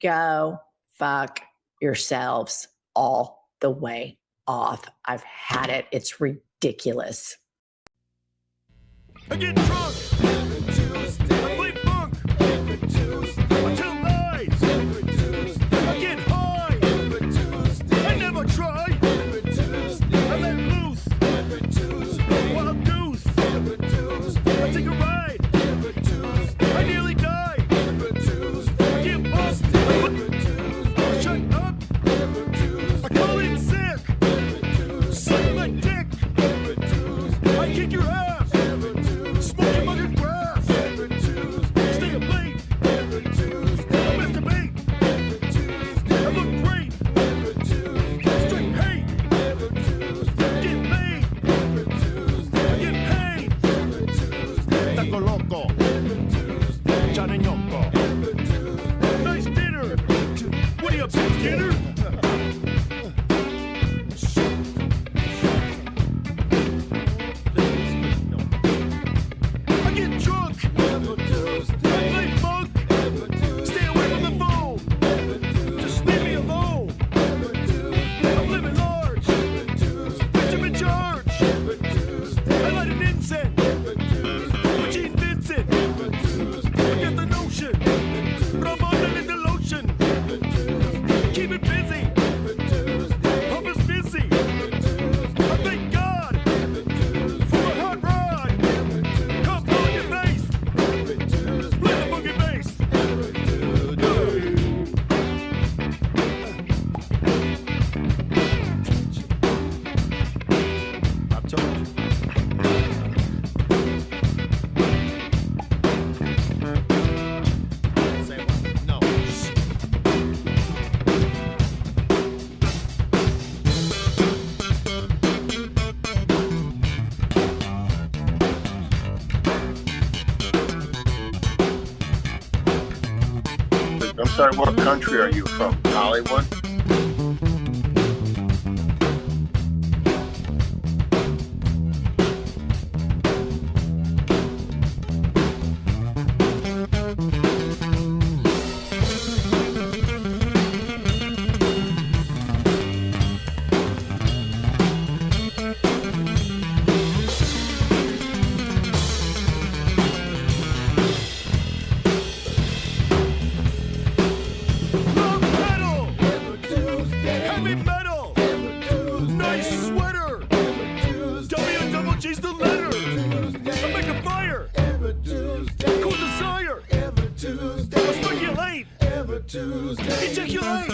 go fuck yourselves all the way off. I've had it. It's ridiculous. I get drunk. I play funk. I tell lies. I get high. I never try. I let loose. Wild goose. I take a ride. I nearly die. I get bust. Shut up. I call in sick. Suck my dick. I kick your ass. Smoke your mother's grass. Stay up late. I masturbate. I look great. Straight hate. Get laid. I get paid. Taco loco. Johnny Yoko. Nice dinner. What are you up to, dinner? I get drunk. I play funk. Stay away from the phone. Just leave me alone. I'm living large. Bitch, I'm in charge. I light an incense. With Gene Vincent. Get the notion. Rub on it in the lotion. Keep it busy. Pump is busy. I thank God for a hot ride. Come on your face. Play the boogie bass. I've told you. Say what? No. I'm sorry, what country are you from? Hollywood? Love metal. Heavy metal. Nice sweater. double G's the letter. I make a fire. Cool desire. I speculate. Ejaculate.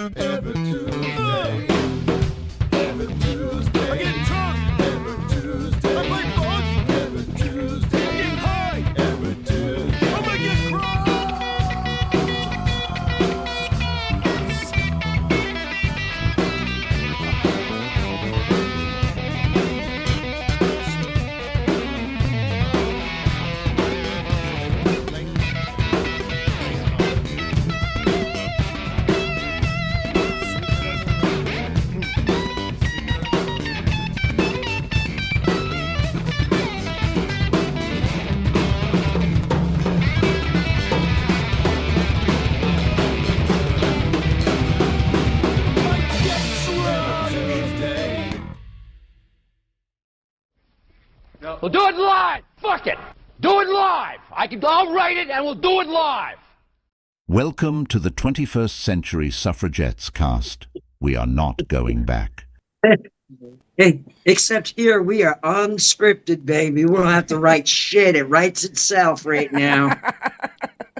I get drunk. I play funk. I get high. I make it cry. We'll do it live. Fuck it. Do it live. I'll write it and we'll do it live. Welcome to the 21st Century Suffragettes cast. We are not going back. Hey, except here we are unscripted, baby. We don't have to write shit. It writes itself right now.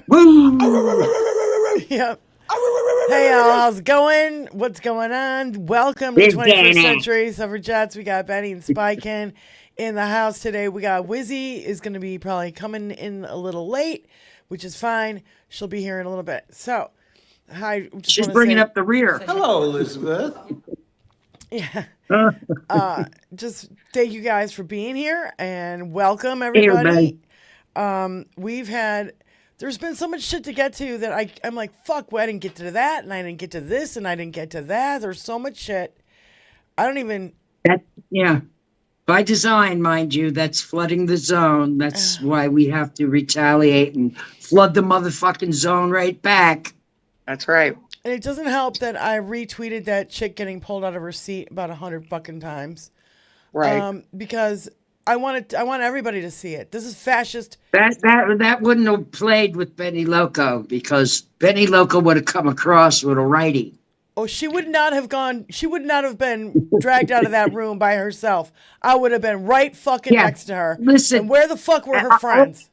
Woo! Yep. Hey, y'all, how's it going? What's going on? Welcome to Big 21st Danny. Century Suffragettes. We got Benny and Spike in the house today. We got Wizzy is going to be probably coming in a little late, which is fine. She'll be here in a little bit. So, hi. She's bringing up the rear. Hello, Elizabeth. Yeah. Just thank you guys for being here and welcome everybody. There's been so much shit to get to that I'm like, fuck, well, I didn't get to that and I didn't get to this and I didn't get to that. There's so much shit. I don't even. Yeah. By design, mind you, that's flooding the zone. That's why we have to retaliate and flood the motherfucking zone right back. That's right. And it doesn't help that I retweeted that chick getting pulled out of her seat about 100 fucking times. Right. Because I want everybody to see it. This is fascist. That wouldn't have played with Benny Loco because Benny Loco would have come across with a righty. Oh, she would not have been dragged out of that room by herself. I would have been right fucking Yeah, next to her. listen, And where the fuck were her friends?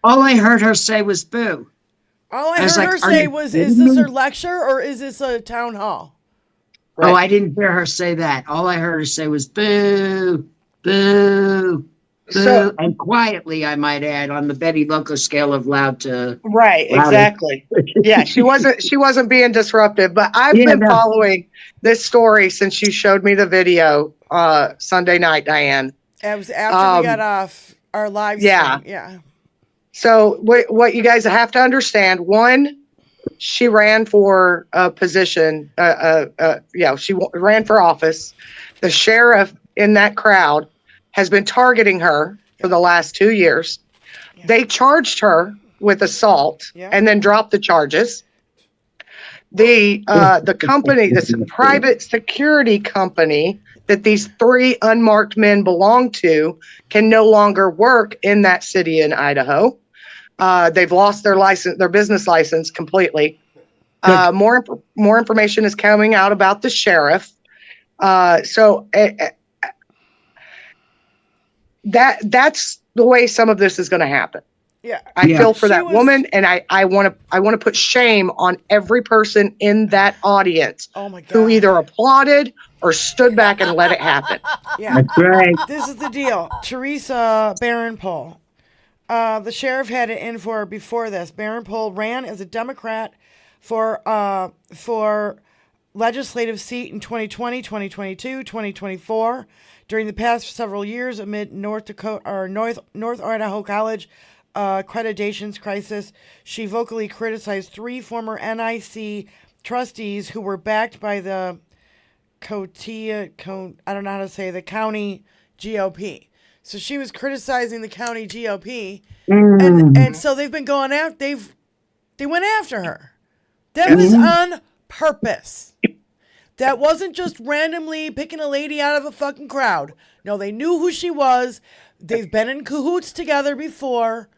All I heard her say was boo. All I was heard like, her "Are say you was, kidding is this me?" her lecture or is this a town hall? Right. Oh, I didn't hear her say that. All I heard her say was boo, boo, boo. So- And quietly, I might add, on the Betty Loco scale of loud to Right, louder. exactly. Yeah, she wasn't being disruptive, but I've Yeah, been no. following this story since you showed me the video Sunday night, Diane. It was after we got off our live stream. yeah. Yeah. So what you guys have to understand, one, she ran for a position, she ran for office. The sheriff in that crowd has been targeting her for the last 2 years. Yeah. They charged her with assault Yeah. and then dropped the charges. The company, this private security company that these 3 unmarked men belong to, can no longer work in that city in Idaho. They've lost their license, their business license completely. More information is coming out about the sheriff. That's the way some of this is going to happen. Yeah. I Yeah. feel for She that was- woman, and I want to put shame on every person in that audience Oh my God. who either applauded or stood back and let it happen. Yeah. That's right. This is the deal. Teresa Barronpole. The sheriff had it in for her before this. Barronpole ran as a Democrat for legislative seat in 2020, 2022, 2024. During the past several years, amid North Idaho College accreditations crisis, she vocally criticized 3 former NIC trustees who were backed by the I don't know how to say, the county GOP. So she was criticizing the county GOP, and so they've been going out. They went after her. That was on purpose. That wasn't just randomly picking a lady out of a fucking crowd. No, they knew who she was. They've been in cahoots together before.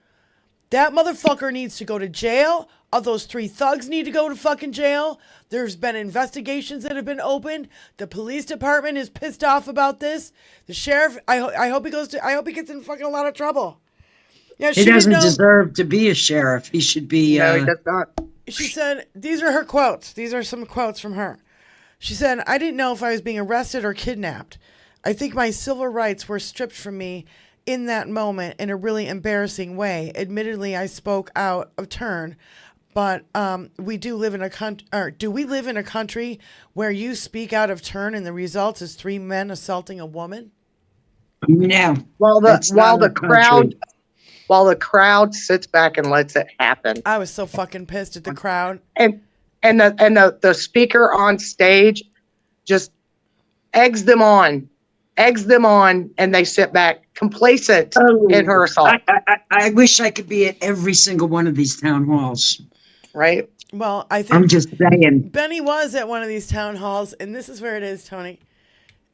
That motherfucker needs to go to jail. All those 3 thugs need to go to fucking jail. There's been investigations that have been opened. The police department is pissed off about this. The sheriff, I hope he gets in fucking a lot of trouble. Yeah, He doesn't deserve to be a sheriff. He should be. No, he does not. She said, these are her quotes. These are some quotes from her. She said, I didn't know if I was being arrested or kidnapped. I think my civil rights were stripped from me in that moment in a really embarrassing way. Admittedly, I spoke out of turn, but do we live in a country where you speak out of turn and the result is 3 men assaulting a woman? No. While That's not the our country. crowd sits back and lets it happen. I was so fucking pissed at the crowd. And the speaker on stage just eggs them on, and they sit back complacent in her assault. I wish I could be at every single one of these town halls. Right? Well, I think I'm just saying. Benny was at one of these town halls, and this is where it is, Tony.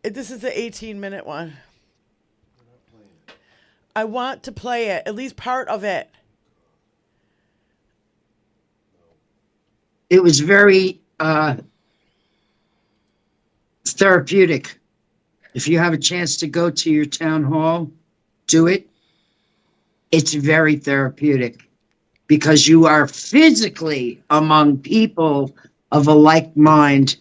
This is the 18-minute one. I want to play it, at least part of it. It was very therapeutic. If you have a chance to go to your town hall, do it. It's very therapeutic because you are physically among people of a like mind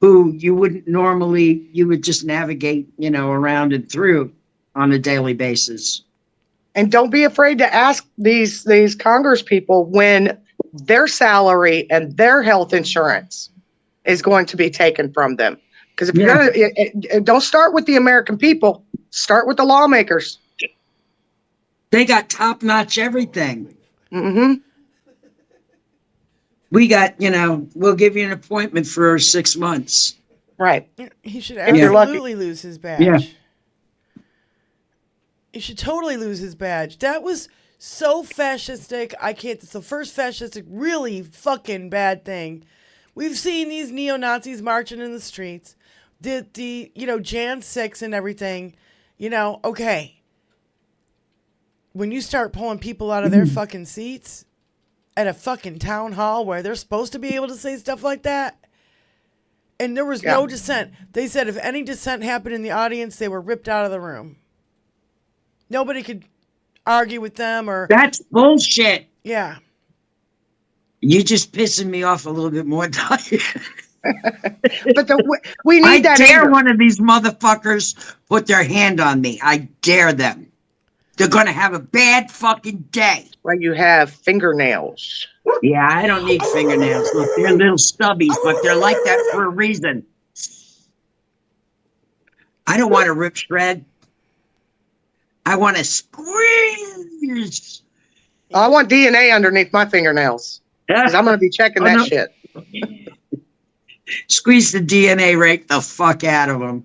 who you wouldn't normally, you would just navigate, around and through on a daily basis. And don't be afraid to ask these Congress people when their salary and their health insurance is going to be taken from them. Because if you're gonna, don't start with the American people, start with the lawmakers. They got top-notch everything. Mm-hmm. We got, we'll give you an appointment for 6 months. Right. He should you're lucky. absolutely lose his badge. Yeah. He should totally lose his badge. That was so fascistic. I can't. It's the first fascistic, really fucking bad thing We've seen these neo-Nazis marching in the streets. The Jan 6 and everything. Okay. When you start pulling people out of their fucking seats at a fucking town hall where they're supposed to be able to say stuff like that, and there was no dissent. They said if any dissent happened in the audience, they were ripped out of the room. Nobody could argue with them or... That's bullshit. Yeah. You just pissing me off a little bit more, Dottie. But we need that. I dare one of these motherfuckers put their hand on me. I dare them. They're going to have a bad fucking day. Well, you have fingernails. Yeah, I don't need fingernails. Look, they're little stubbies, but they're like that for a reason. I don't want to rip shred. I want to squeeze. I want DNA underneath my fingernails. Because I'm going to be checking that shit. Squeeze the DNA right the fuck out of them.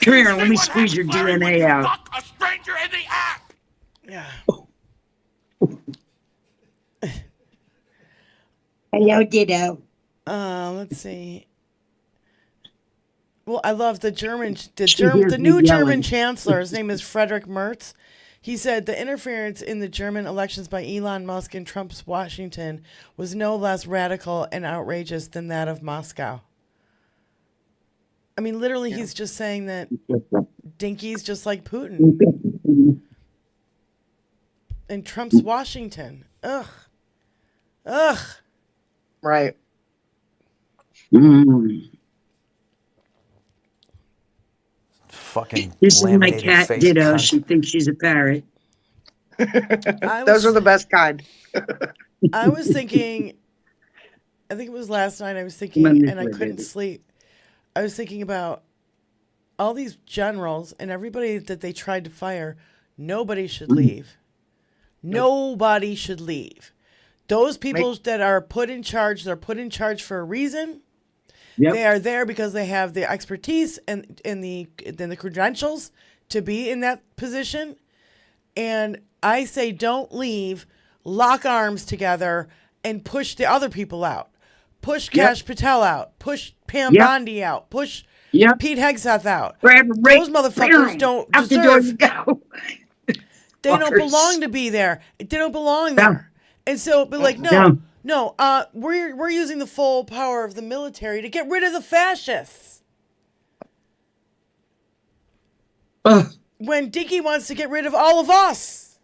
Come here, let me squeeze your DNA out. Fuck a stranger in the act. Yeah. Hello, Ditto. Let's see. Well, I love the hears new me German yelling. chancellor. His name is Friedrich Merz. He said the interference in the German elections by Elon Musk in Trump's Washington was no less radical and outrageous than that of Moscow. I mean, literally, he's just saying that Dinky's just like Putin. In Trump's Washington. Ugh. Right. Fucking This is my laminated cat, face Ditto. cunt. She thinks she's a parrot. Those are the best kind. I was thinking, I think it was last night, I was thinking, and I couldn't sleep. I was thinking about all these generals and everybody that they tried to fire. Nobody should leave. Nobody should leave. Those people that are put in charge, they're put in charge for a reason. Yep. They are there because they have the expertise and the credentials to be in that position. And I say don't leave, lock arms together, and push the other people out. Push Kash Patel out. Push Pam Bondi out. Push Pete Hegseth out. Those motherfuckers don't out the door you deserve. go. They don't belong to be there. They don't belong there. And so, but like, no, we're using the full power of the military to get rid of the fascists. When Dinky wants to get rid of all of us.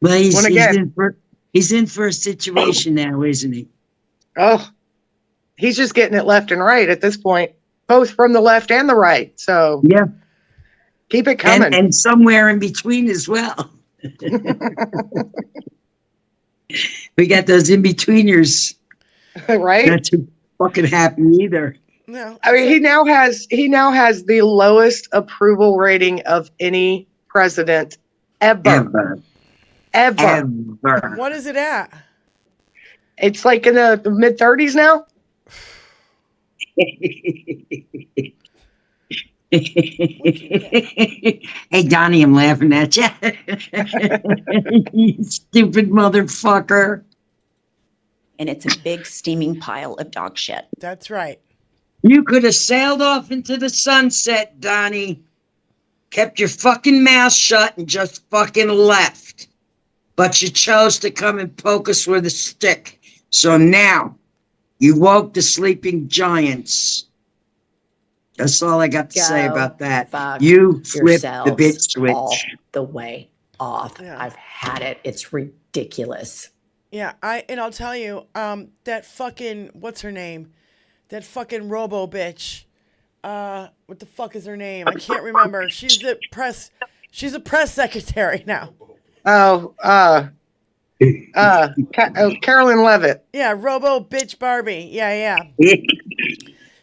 Well, he's in for a situation now, isn't he? Oh, he's just getting it left and right at this point, both from the left and the right. So yeah, keep it coming. And somewhere in between as well. We got those in-betweeners. Right? Not too fucking happy either. No, I mean, he now has the lowest approval rating of any president ever. what is it at? It's like in the mid-30s now. Hey, Donnie, I'm laughing at you. You stupid motherfucker. And it's a big steaming pile of dog shit. That's right. You could have sailed off into the sunset, Donnie. Kept your fucking mouth shut and just fucking left. But you chose to come and poke us with a stick. So now you woke the sleeping giants. That's all I got to say about that. You flipped the bit switch all the way off. Yeah. I've had it. It's ridiculous. Yeah, I'll tell you, that fucking, what's her name? That fucking robo bitch. What the fuck is her name? I can't remember. She's a press secretary now. Carolyn Levitt. Yeah, robo bitch Barbie. Yeah.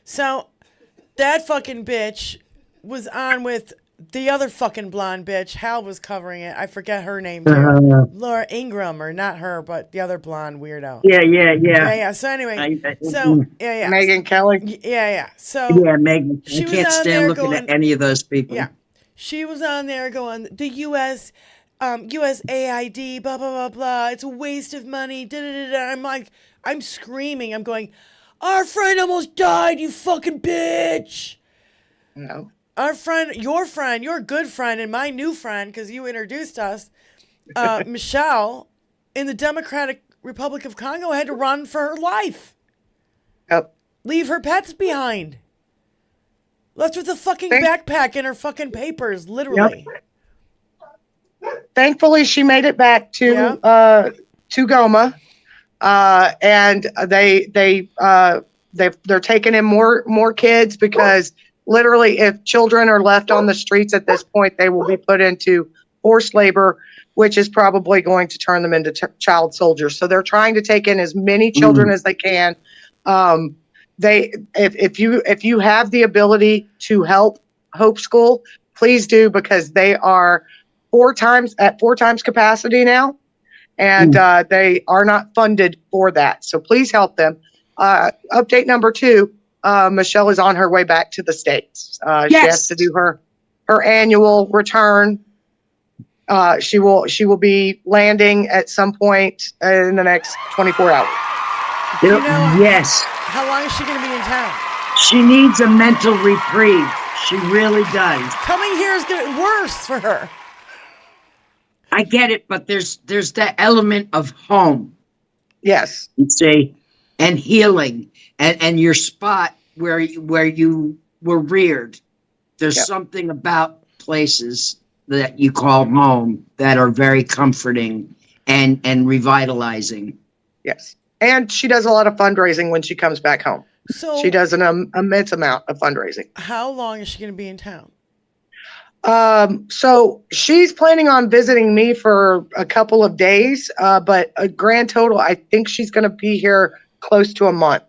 So that fucking bitch was on with the other fucking blonde bitch. Hal was covering it. I forget her name too. Laura Ingraham, or not her, but the other blonde weirdo. Yeah. So anyway, I Megyn Kelly. Yeah. So yeah, Megan. she I was can't on stand there looking going- at any of those people. Yeah. She was on there going, the U.S. USAID, blah, blah, blah, blah. It's a waste of money. Da, da, da, da. I'm like, I'm screaming. I'm going, our friend almost died, you fucking bitch. No. Our friend, your good friend, and my new friend, because you introduced us, Michelle, in the Democratic Republic of Congo, had to run for her life. Yep. Leave her pets behind. Left with a fucking backpack and her fucking papers, literally. Thankfully, she made it back to Goma, and they're taking in more kids because literally, if children are left on the streets at this point, they will be put into forced labor, which is probably going to turn them into child soldiers. So they're trying to take in as many children as they can. If you have the ability to help Hope School, please do, because they are 4 times capacity now, and they are not funded for that. So please help them. Update number 2. Michelle is on her way back to the States. She has to do her annual return. She will be landing at some point in the next 24 hours. Yes. How long is she going to be in town? She needs a mental reprieve. She really does. Coming here is getting worse for her. I get it, but there's that element of home. Yes. You see, and healing, and your spot where you were reared. There's something about places that you call home that are very comforting and revitalizing. Yes. And she does a lot of fundraising when she comes back home. So she does an immense amount of fundraising. How long is she going to be in town? So she's planning on visiting me for a couple of days, but a grand total, I think she's going to be here close to a month.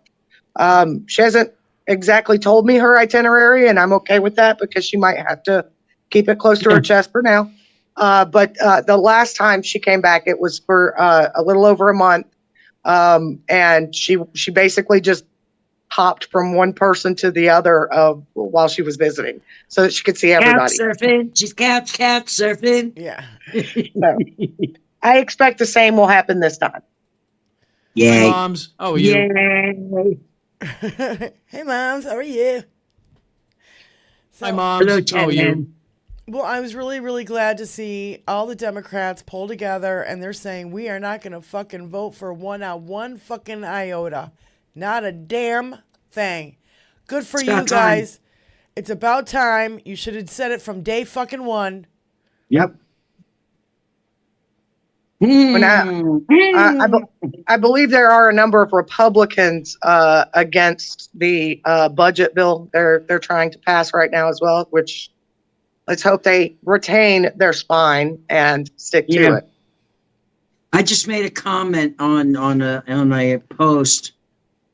She hasn't exactly told me her itinerary, and I'm okay with that because she might have to keep it close to her chest for now. But the last time she came back, it was for a little over a month. And she basically just hopped from one person to the other while she was visiting so that she could see everybody. Couch surfing. She's couch surfing. Yeah. So, I expect the same will happen this time. Yay. Hi, moms. How are you? Yay. Hey, moms. How are you? So, Hi, moms. Hello, How are you? Ted. well, I was really, really glad to see all the Democrats pull together, and they're saying we are not going to fucking vote for one fucking iota. Not a damn thing. Good for It's you about guys. It's about time. You should have said it from day fucking 1. Yep. I believe there are a number of Republicans against the budget bill they're trying to pass right now as well, which let's hope they retain their spine and stick to it. I just made a comment on a post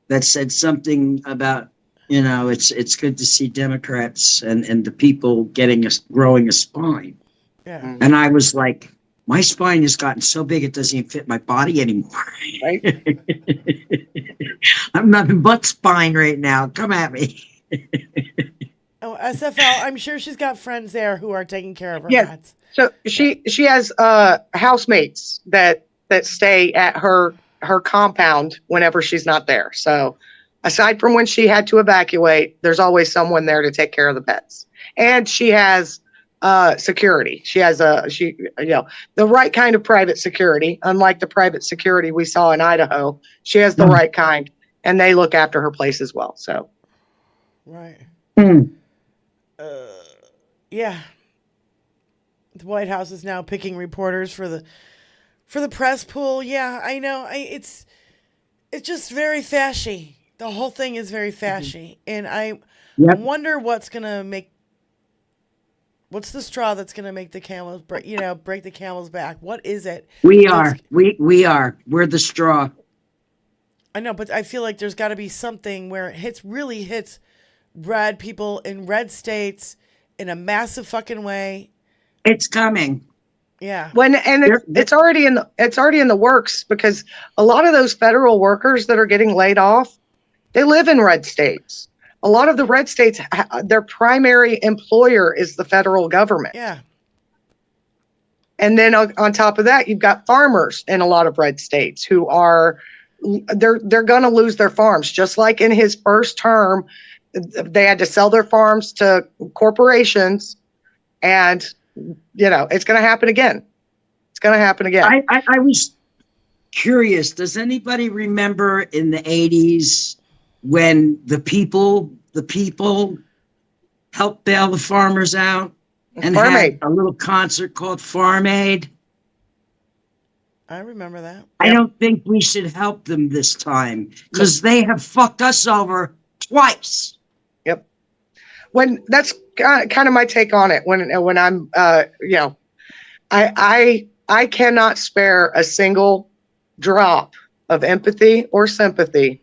that said something about, it's good to see Democrats and the people growing a spine. Yeah. And I was like, my spine has gotten so big it doesn't even fit my body anymore. Right? I'm nothing but spine right now. Come at me. Oh, SFL, I'm sure she's got friends there who are taking care of her Yeah. pets. So she has housemates that stay at her compound whenever she's not there. So aside from when she had to evacuate, there's always someone there to take care of the pets. And she has security. She has the right kind of private security, unlike the private security we saw in Idaho. She has the right kind, and they look after her place as well. So Right. Yeah. The White House is now picking reporters for the press pool. Yeah, I know. It's just very fashy. The whole thing is very fashy, and I wonder what's the straw that's gonna make the camels break the camel's back. What is it? We are. We're the straw. I know, but I feel like there's got to be something where it really hits red people in red states in a massive fucking way. It's coming. Yeah. It's already in the works, because a lot of those federal workers that are getting laid off, they live in red states. A lot of the red states, their primary employer is the federal government. Yeah. And then on top of that, you've got farmers in a lot of red states who are, they're going to lose their farms. Just like in his first term, they had to sell their farms to corporations, and it's going to happen again. It's going to happen again. I was curious. Does anybody remember in the 80s when the people helped bail the farmers out and Farm had Aid. a little concert called Farm Aid? I remember that. I don't think we should help them this time because they have fucked us over twice. Yep. When that's kind of my take on it. When I'm, I cannot spare a single drop of empathy or sympathy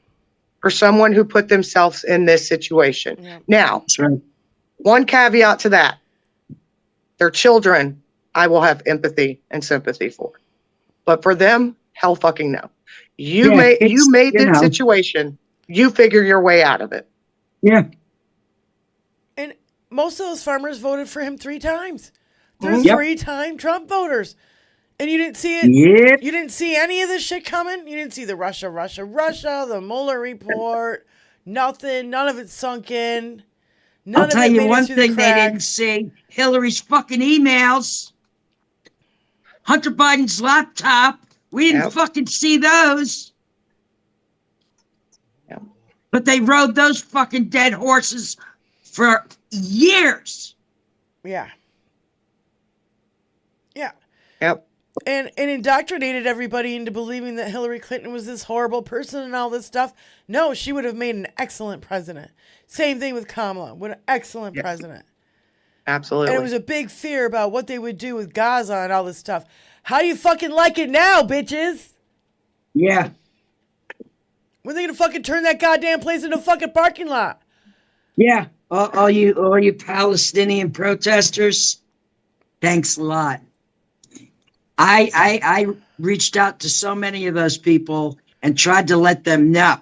for someone who put themselves in this situation. Yeah. Now, That's right. one caveat to that: their children, I will have empathy and sympathy for, but for them, hell fucking no. You made this situation. You figure your way out of it. Yeah. And most of those farmers voted for him 3 times. They're Yep. 3-time Trump voters. And you didn't see it. Yep. You didn't see any of this shit coming. You didn't see the Russia, the Mueller report. Nothing. None of it sunk in. None I'll of tell it you made it one through the thing they didn't cracks. see. Hillary's fucking emails. Hunter Biden's laptop. We didn't Yep. fucking see those. Yep. But they rode those fucking dead horses for years. Yeah. Yeah. Yep. And indoctrinated everybody into believing that Hillary Clinton was this horrible person and all this stuff. No, she would have made an excellent president. Same thing with Kamala. What an excellent Yes. president. Absolutely. And it was a big fear about what they would do with Gaza and all this stuff. How do you fucking like it now, bitches? Yeah. When are they gonna fucking turn that goddamn place into a fucking parking lot? Yeah. All you Palestinian protesters, thanks a lot. I reached out to so many of those people and tried to let them know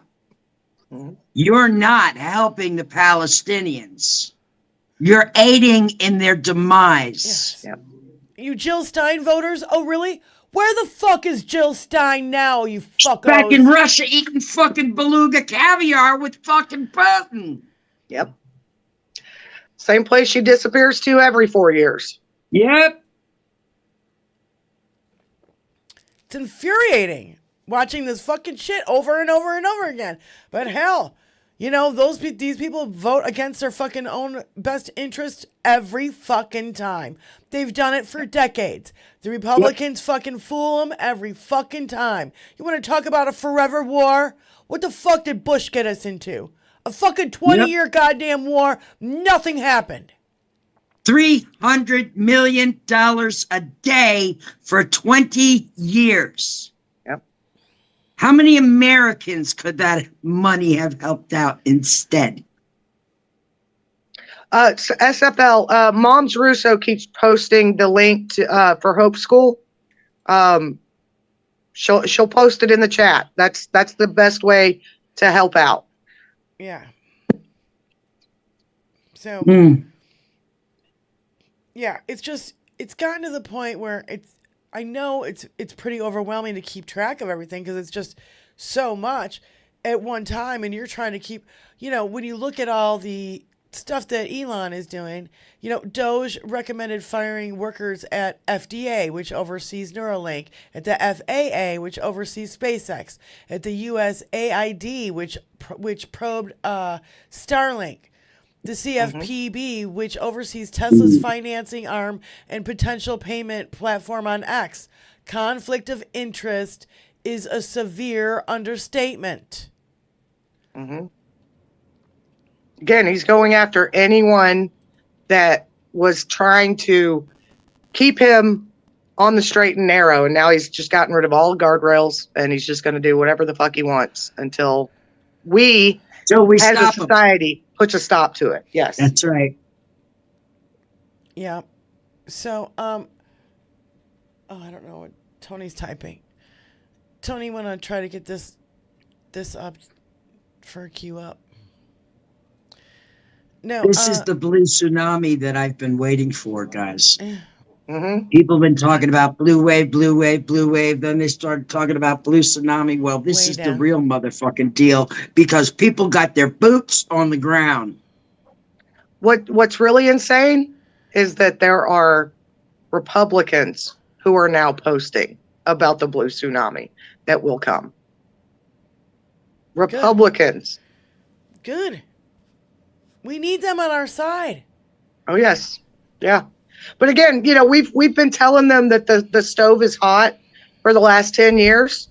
you're not helping the Palestinians. You're aiding in their demise. Yes. Yep. You Jill Stein voters? Oh, really? Where the fuck is Jill Stein now, you fuckos? Back in Russia eating fucking beluga caviar with fucking Putin. Yep. Same place she disappears to every 4 years. Yep. It's infuriating watching this fucking shit over and over and over again. But hell, these people vote against their fucking own best interest every fucking time. They've done it for decades. The Republicans fucking fool them every fucking time. You want to talk about a forever war? What the fuck did Bush get us into? A fucking 20-year goddamn war. Nothing happened. $300 million a day for 20 years. Yep. How many Americans could that money have helped out instead? SFL, Moms Russo keeps posting the link to, for Hope School. She'll post it in the chat. That's the best way to help out. Yeah. So, yeah, it's gotten to the point where I know it's pretty overwhelming to keep track of everything because it's just so much at one time. And you're trying to keep, when you look at all the stuff that Elon is doing, Doge recommended firing workers at FDA, which oversees Neuralink, at the FAA, which oversees SpaceX, at the USAID, which probed Starlink, the CFPB, which oversees Tesla's financing arm and potential payment platform on X. Conflict of interest is a severe understatement. Mm-hmm. Again, he's going after anyone that was trying to keep him on the straight and narrow, and now he's just gotten rid of all guardrails, and he's just going to do whatever the fuck he wants until we as a society puts a stop to it. Yes, that's right. Yeah. So, I don't know what Tony's typing. Tony, want to try to get this up for a queue up? No. This is the blue tsunami that I've been waiting for, guys. Mm-hmm. People have been talking about blue wave, blue wave, blue wave. Then they started talking about blue tsunami. Well, this Way is the down. real motherfucking deal because people got their boots on the ground. What's really insane is that there are Republicans who are now posting about the blue tsunami that will come. Republicans. Good. We need them on our side. Oh yes. Yeah. But again, we've been telling them that the stove is hot for the last 10 years.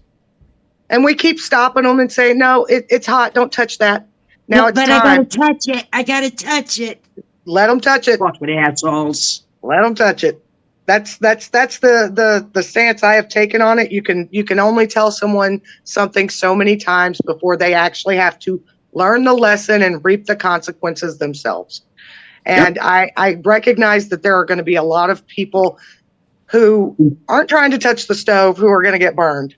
And we keep stopping them and saying, no, it's hot. Don't touch that. Now it's but time. I gotta touch it. I gotta touch it. Let them touch it. Fucking assholes. Let them touch it. That's the stance I have taken on it. You can only tell someone something so many times before they actually have to learn the lesson and reap the consequences themselves. And I recognize that there are going to be a lot of people who aren't trying to touch the stove who are going to get burned.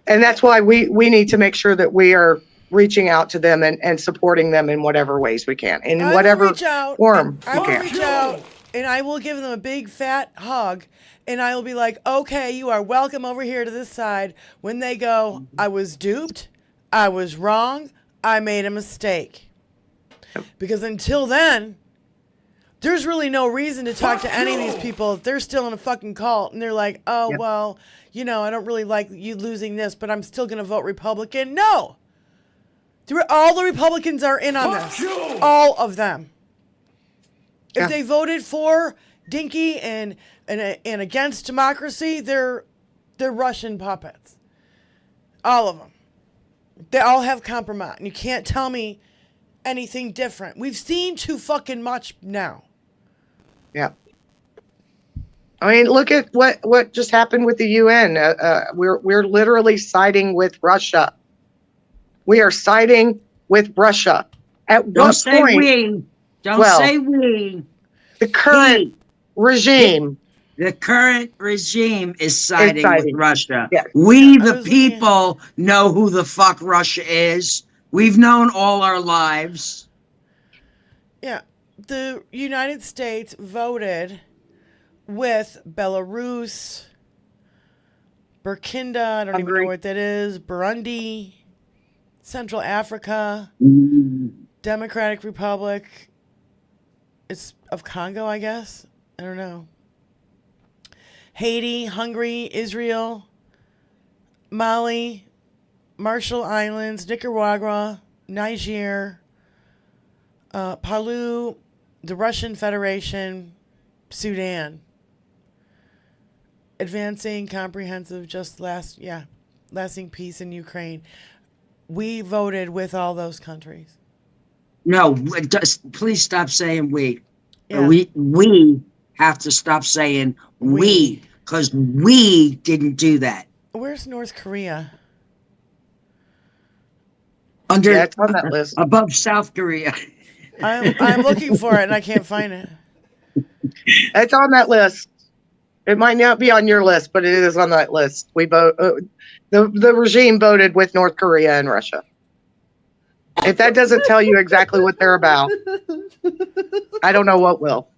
And that's why we need to make sure that we are reaching out to them and supporting them in whatever ways we can, in whatever form we I will can. reach out and I will give them a big fat hug and I will be like, okay, you are welcome over here to this side. When they go, I was duped, I was wrong, I made a mistake. Because until then, there's really no reason to talk to any of these people if they're still in a fucking cult and they're like, oh, well, I don't really like you losing this, but I'm still going to vote Republican. No. All the Republicans are in on this. All of them. If they voted for Dinky and against democracy, they're Russian puppets. All of them. They all have compromise. And you can't tell me anything different. We've seen too fucking much now. Yeah. I mean, look at what just happened with the UN. We're literally siding with Russia. We are siding with Russia. At Don't what say point? we. Don't say we. The current regime. The current regime is siding with Russia. Yes. We, the people, know who the fuck Russia is. We've known all our lives. Yeah. The United States voted with Belarus, Burkina, I don't even know what that is, Burundi, Central Africa, Democratic Republic, it's of Congo, I guess. I don't know. Haiti, Hungary, Israel, Mali, Marshall Islands, Nicaragua, Niger, Palau, the Russian Federation, Sudan. Advancing comprehensive lasting peace in Ukraine. We voted with all those countries. No, please stop saying we. Yeah. We have to stop saying we, because we didn't do that. Where's North Korea? It's on that list. Above South Korea. I'm looking for it and I can't find it. It's on that list. It might not be on your list, but it is on that list. We vote. The regime voted with North Korea and Russia. If that doesn't tell you exactly what they're about, I don't know what will.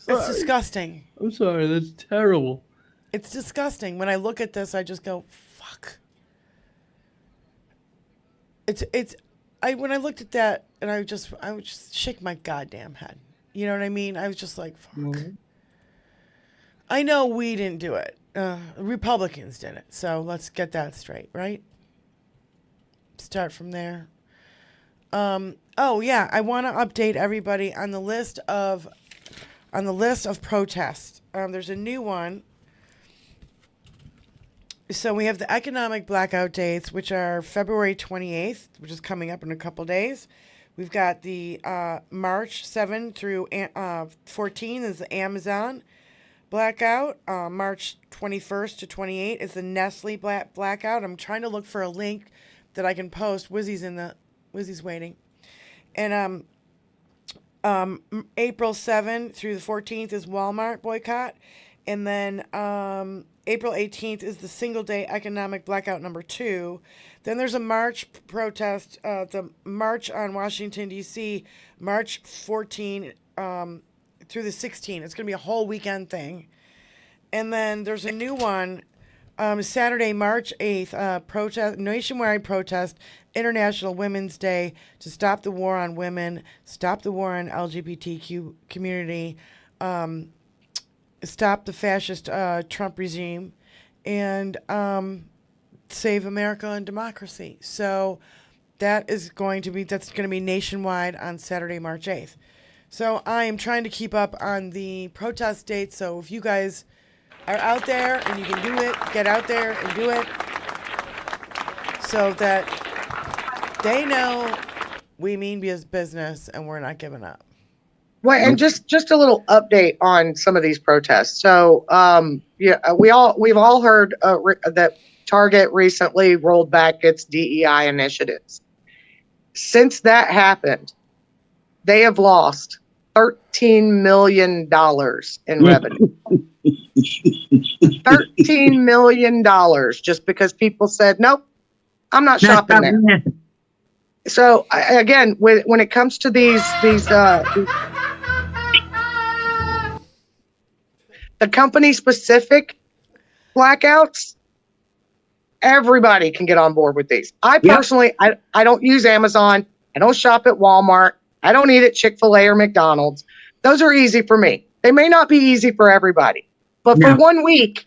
It's disgusting. I'm sorry, that's terrible. It's disgusting. When I look at this, I just go, fuck. When I looked at that, and I would just shake my goddamn head. You know what I mean? I was just like, fuck. Mm-hmm. I know we didn't do it. Republicans did it. So let's get that straight, right? Start from there. Oh yeah, I want to update everybody on the list of protests. There's a new one. So we have the economic blackout dates, which are February 28th, which is coming up in a couple days. We've got the March 7 through 14 is the Amazon blackout. March 21st to 28 is the Nestle blackout. I'm trying to look for a link that I can post. Wizzy's waiting. And April 7 through the 14th is Walmart boycott. And then April 18th is the single day economic blackout number 2. Then there's a March protest, the March on Washington, D.C., March 14 through the 16th. It's going to be a whole weekend thing. And then there's a new one, Saturday, March 8th, nationwide protest, International Women's Day, to stop the war on women, stop the war on LGBTQ community, stop the fascist Trump regime, and save America and democracy. So that's going to be nationwide on Saturday, March 8th. So I am trying to keep up on the protest dates. So if you guys are out there and you can do it, get out there and do it, so that they know we mean business and we're not giving up. Well, and just a little update on some of these protests. So, we've all heard that Target recently rolled back its DEI initiatives. Since that happened, they have lost $13 million in revenue. $13 million just because people said, nope, I'm not shopping there. So again, when it comes to these the company specific blackouts, everybody can get on board with these. I personally, I don't use Amazon. I don't shop at Walmart. I don't eat at Chick-fil-A or McDonald's. Those are easy for me. They may not be easy for everybody, but for 1 week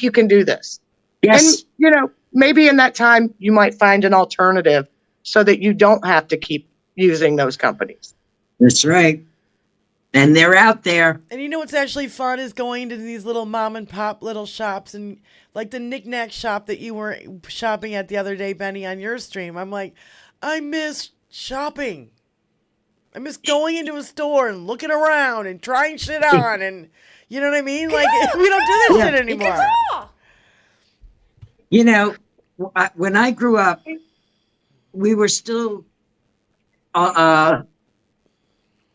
you can do this. Yes. And, maybe in that time you might find an alternative so that you don't have to keep using those companies. That's right. And they're out there. And you know what's actually fun is going to these little mom and pop little shops, and like the knick-knack shop that you were shopping at the other day, Benny, on your stream. I'm like, I miss shopping. I miss going into a store and looking around and trying shit on, and you know what I mean? Like, we don't do this shit anymore. When I grew up, we were still kind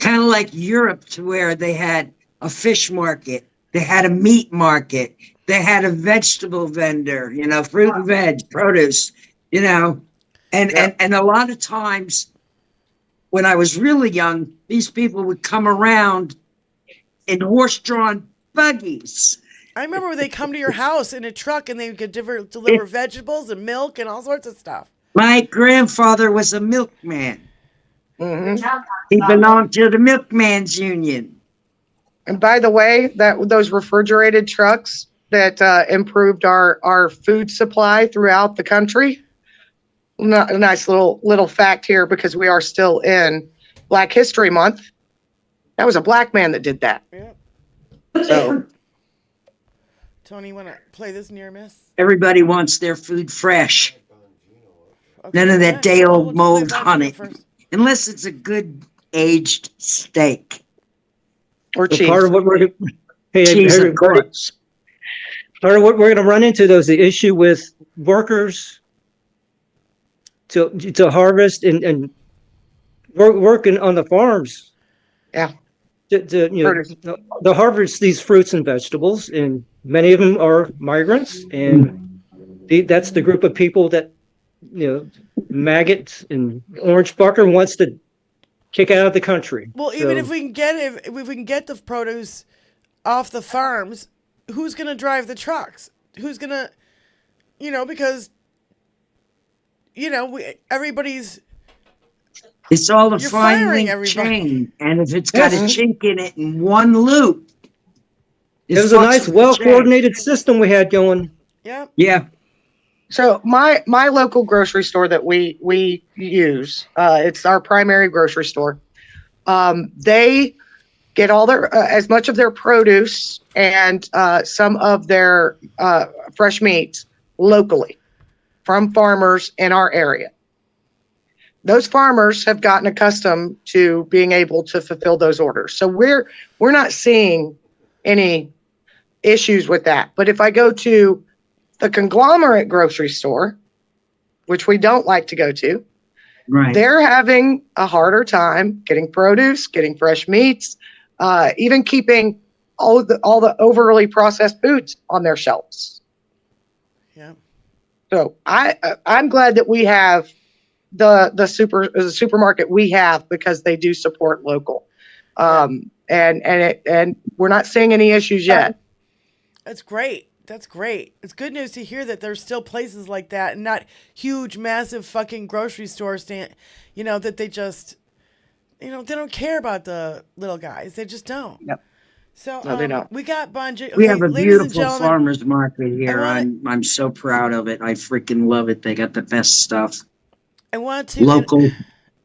of like Europe, to where they had a fish market, they had a meat market, they had a vegetable vendor, fruit and veg, produce, and a lot of times when I was really young, these people would come around in horse-drawn buggies. I remember they come to your house in a truck and they could deliver vegetables and milk and all sorts of stuff. My grandfather was a milkman. Mm-hmm. He belonged to the Milkman's Union. And by the way, those refrigerated trucks that improved our food supply throughout the country. A nice little fact here, because we are still in Black History Month. That was a black man that did that. Yeah. So, Tony, you want to play this near miss? Everybody wants their food fresh. Okay, None of that day we'll old play mold that on it. first. Unless it's a good aged steak. or cheese. Part of what we're Cheese, of course. part of what we're going to run into, though, is the issue with workers to harvest and working on the farms. Yeah. To harvest these fruits and vegetables, and many of them are migrants, and that's the group of people that maggots and orange bucker wants to kick out of the country. Well, even if we can get the produce off the farms, who's going to drive the trucks? Who's going to, because everybody's. It's all a You're fine firing link everybody. chain, and if it's got a chink in it in one loop, It was a nice, well-coordinated system we had going. Yeah. Yeah. So my local grocery store that we use, it's our primary grocery store. They get all their as much of their produce and some of their fresh meats locally from farmers in our area. Those farmers have gotten accustomed to being able to fulfill those orders. So we're not seeing any issues with that. But if I go to the conglomerate grocery store, which we don't like to go to, Right. they're having a harder time getting produce, getting fresh meats, even keeping all the overly processed foods on their shelves. Yeah. So I'm glad that we have the supermarket we have, because they do support local. And we're not seeing any issues yet. That's great. That's great. It's good news to hear that there's still places like that and not huge, massive fucking grocery stores that they just, they don't care about the little guys. They just don't. Yep. So No, they don't. we got Bonji. We have a ladies and beautiful gentlemen, farmers market here. I I'm so proud of it. I freaking love it. They got the best stuff. I want to Local.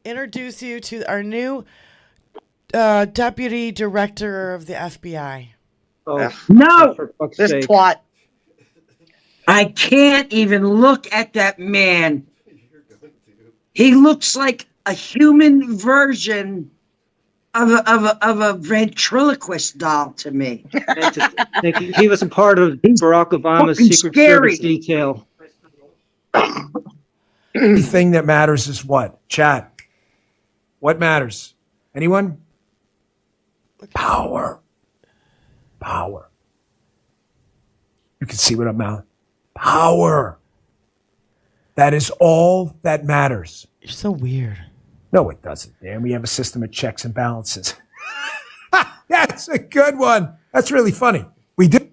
introduce you to our new deputy director of the FBI. Oh, No, for fuck's This sake. twat. I can't even look at that man. He looks like a human version of a ventriloquist doll to me. He was a part of Barack Obama's fucking Secret scary. Service detail. The thing that matters is what? Chat. What matters? Anyone? Power. Power. You can see what I'm mouthing. Power. That is all that matters. You're so weird. No, it doesn't, Dan. We have a system of checks and balances. That's a good one. That's really funny. We do.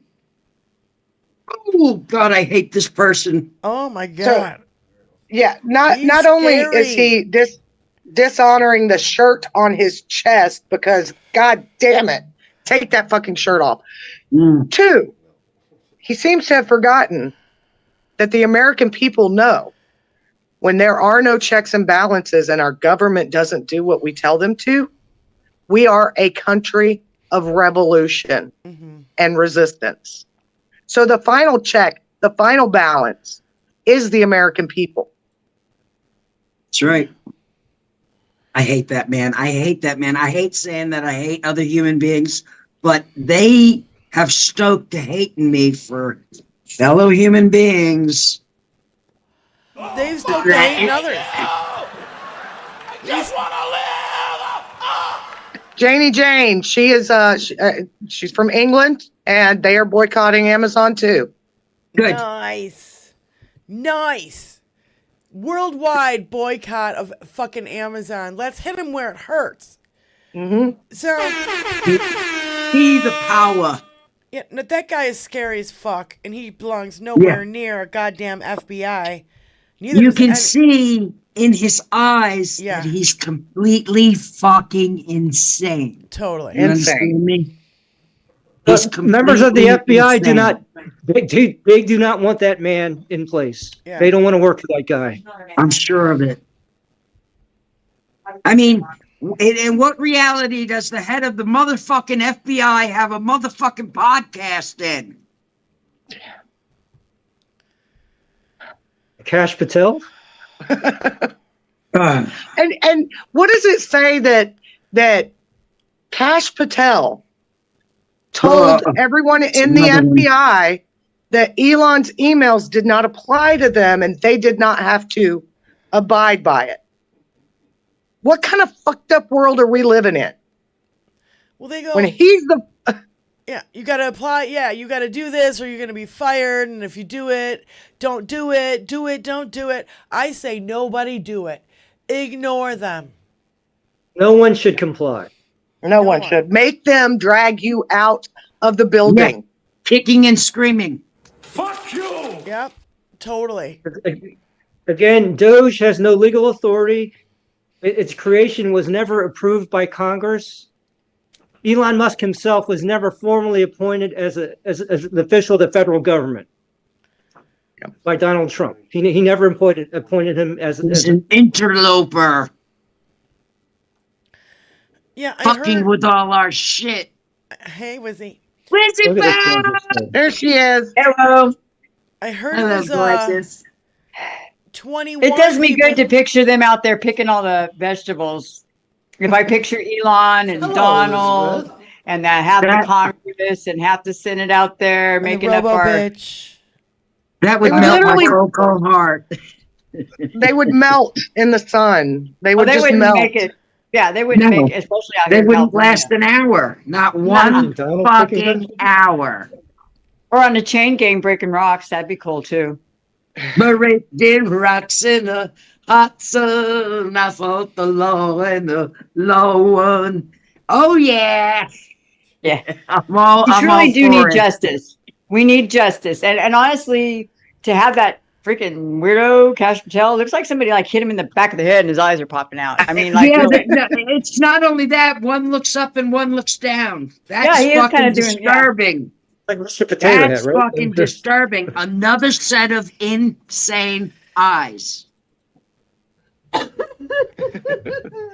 Oh God, I hate this person. Oh my God. Yeah, not He's only is scary. he dishonoring the shirt on his chest because, God damn it, take that fucking shirt off. Two, he seems to have forgotten that the American people know when there are no checks and balances and our government doesn't do what we tell them to, we are a country of revolution and resistance. So the final check, the final balance is the American people. That's right. I hate that man. I hate that man. I hate saying that I hate other human beings, but they have stoked the hate in me for fellow human beings. They've still hating others. Janie Jane, she is she's from England and they are boycotting Amazon too. Good. Nice. Worldwide boycott of fucking Amazon. Let's hit him where it hurts. So Be the power. yeah, no, that guy is scary as fuck, and he belongs nowhere near a goddamn FBI. Neither You does can any- see in his eyes Yeah. that he's completely fucking insane. Totally. You understand me? Members of the completely FBI do insane. not. They do not want that man in place. Yeah. They don't want to work for that guy. I'm sure of it. I mean, in what reality does the head of the motherfucking FBI have a motherfucking podcast in? Kash Patel. And what does it say that Kash Patel told everyone in the another one. FBI that Elon's emails did not apply to them and they did not have to abide by it? What kind of fucked up world are we living in? Well, they go. When he's the Yeah, you got to apply. Yeah, you got to do this or you're going to be fired. And if you do it, don't do it. Do it, don't do it. I say nobody do it. Ignore them. No one should comply. no one should make them drag you out of the building. Kicking and screaming. Fuck you! Yep, totally. Again, Doge has no legal authority. Its creation was never approved by Congress. Elon Musk himself was never formally appointed as an official of the federal government by Donald Trump. He never appointed him as He's an interloper. Yeah, I Fucking heard. with all our shit. Hey, Wizzy. Where's it Look at back? this. There she is. Hello. I heard Hello, it was gorgeous. 21. It does me people- good to picture them out there picking all the vegetables. If I picture Elon and Donald and that half the Congress and half the Senate out there and the making up robo our bitch. That would They melt my literally- cocoa heart. They would melt in the sun. They Well, would they just wouldn't melt. make it. Yeah, they wouldn't No. make it, especially out They here in wouldn't California. last an hour. Not one Donald fucking hour. Or on the chain gang breaking rocks. That'd be cool too. Breaking rocks in the hot sun. I fought the law and the law won. Oh yeah. Yeah. I'm all We truly do for need it. justice. We need justice. And honestly, to have that freaking weirdo Cash Patel, looks like somebody like hit him in the back of the head and his eyes are popping out. I mean, like, Yeah, really. no, it's not only that. One looks up and one looks down. That's Yeah, he is fucking kinda doing- yeah. disturbing. Like Mr. Potato Head, That's right? fucking disturbing. Another set of insane eyes.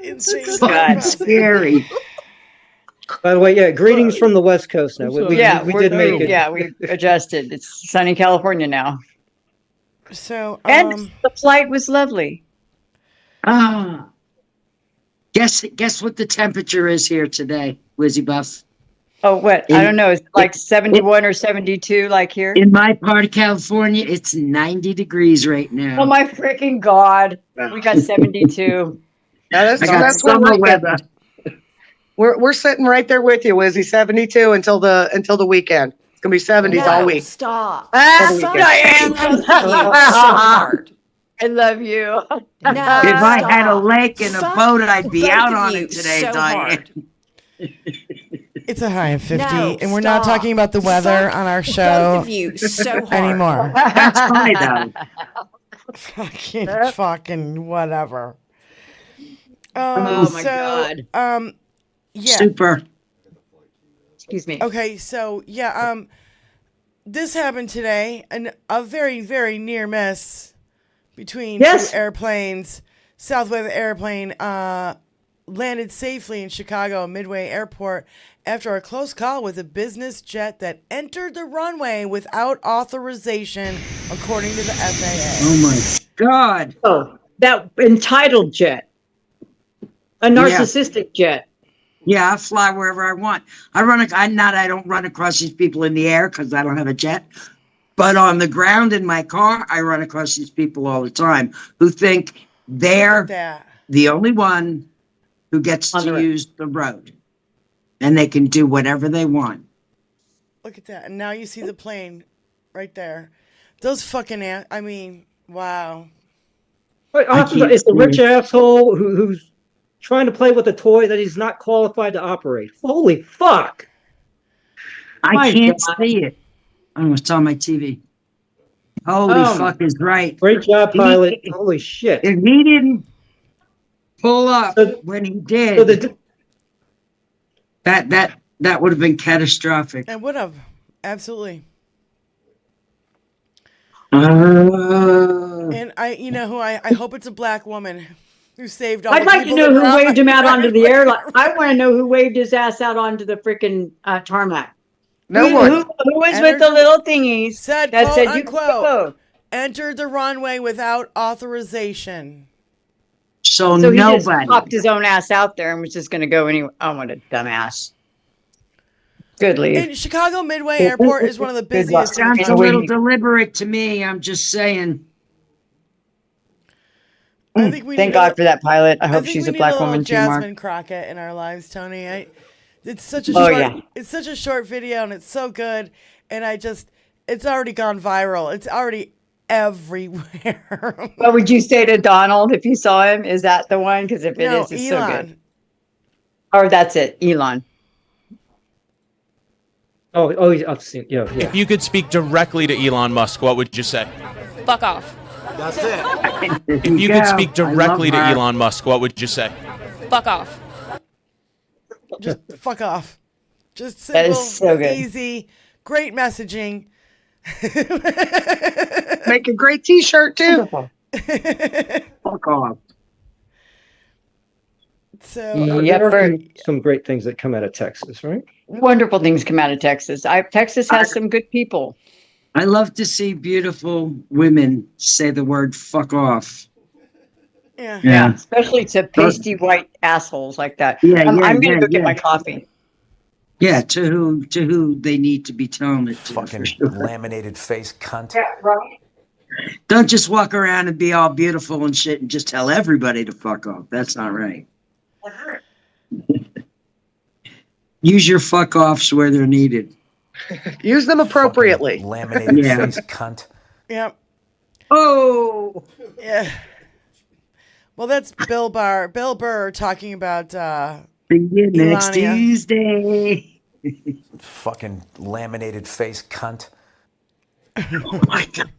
Insane. God. Scary. By the way, yeah, greetings from the West Coast now. We did make it. Yeah, we adjusted. It's sunny California now. So, And the flight was lovely. Guess what the temperature is here today, Wizzy Buff? Oh, what? I don't know. It's like 71 or 72 like here. In my part of California, it's 90 degrees right now. Oh my freaking God. We got 72. That's I got that's what summer we get. weather. We're sitting right there with you, Wizzy. 72 until the weekend. It's gonna be 70s all week. Stop. Ah, Stop. Diane. Both of you so hard. I love you. No, If I had a stop. lake and a Fuck boat, I'd be both out of on you it today, so Diane. hard. it's a high of 50, No, and we're not stop. talking about the weather Fuck on our Both show of you so hard. anymore. That's funny, though. fucking whatever. Oh my God. Yeah. Super. Excuse me. Okay, so yeah, this happened today, and a very, very near miss between Yes. two airplanes. Southwest airplane landed safely in Chicago Midway Airport after a close call with a business jet that entered the runway without authorization, according to the FAA. Oh my God. Oh, that entitled jet. A narcissistic jet. Yeah, I fly wherever I want. I don't run across these people in the air because I don't have a jet. But on the ground in my car, I run across these people all the time who think they're That. the only one who gets On the to road. use the road. And they can do whatever they want. Look at that. And now you see the plane right there. Those fucking I mean, wow. Wait, can't it's the rich believe- asshole who's trying to play with a toy that he's not qualified to operate. Holy fuck! I My can't God. see it. Oh, it's on my TV. Holy Oh. fuck is right. Great job, pilot. Holy shit! If he didn't pull up So- when he So did, the that would have been catastrophic. I would have. Absolutely. And you know who I hope it's a black woman who saved all I'd the like to people know that who were on waved him out onto the runway. airline. I want to know who waved his ass out onto the freaking tarmac. No Who one. was with the little thingies Said, that quote, said, you unquote, go. entered the runway without authorization. So So he just nobody. popped his own ass out there and was just going to go anyway. Oh, what a dumbass. Good leave. And Chicago Midway Airport is one of the Good luck. busiest. in the Sounds a country. little deliberate to me. I'm just saying. I think we Thank need God for that pilot. I I hope think she's we a need black little woman too, Jasmine Mark. Crockett in our lives, Tony. It's such a Oh, short, yeah. it's such a short video and it's so good. And it's already gone viral. It's already everywhere. What would you say to Donald if you saw him? Is that the one? Because if it No, is, it's so Elon. good. Or that's it, Elon. I've seen. Yeah. If you could speak directly to Elon Musk, what would you say? Fuck off. That's it. If you could speak go. I love directly to her. Elon Musk, what would you say? Fuck off. Just fuck off. Just That simple, is so good. easy, great messaging. Make a great T-shirt too. Fuck off. So Yep, There are for- some great things that come out of Texas, right? Wonderful things come out of Texas. Texas has some good people. I love to see beautiful women say the word fuck off. yeah. Yeah. Especially to pasty white assholes like that. Yeah, I'm going yeah, to go get yeah. my coffee. Yeah, to who they need to be telling it to. Fucking for sure. laminated face cunt. Don't just walk around and be all beautiful and shit and just tell everybody to fuck off. That's not right. Use your fuck offs where they're needed. Use them appropriately. Fucking laminated Yeah. face cunt. Yep. Oh, Yeah. Well, that's Bill Burr talking about See you next Melania. Tuesday. Fucking laminated face cunt. Oh my God.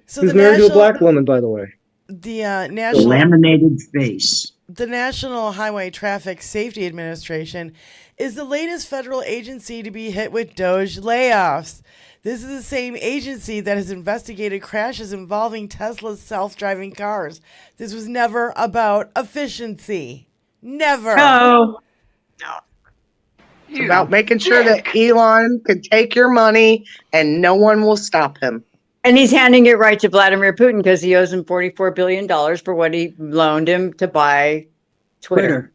So Who's the married to a national, black woman, by the way? the national, Laminated face. the National Highway Traffic Safety Administration is the latest federal agency to be hit with Doge layoffs. This is the same agency that has investigated crashes involving Tesla's self-driving cars. This was never about efficiency. Never. No. It's about making sure that Elon can take your money and no one will stop him. And he's handing it right to Vladimir Putin because he owes him $44 billion for what he loaned him to buy Twitter.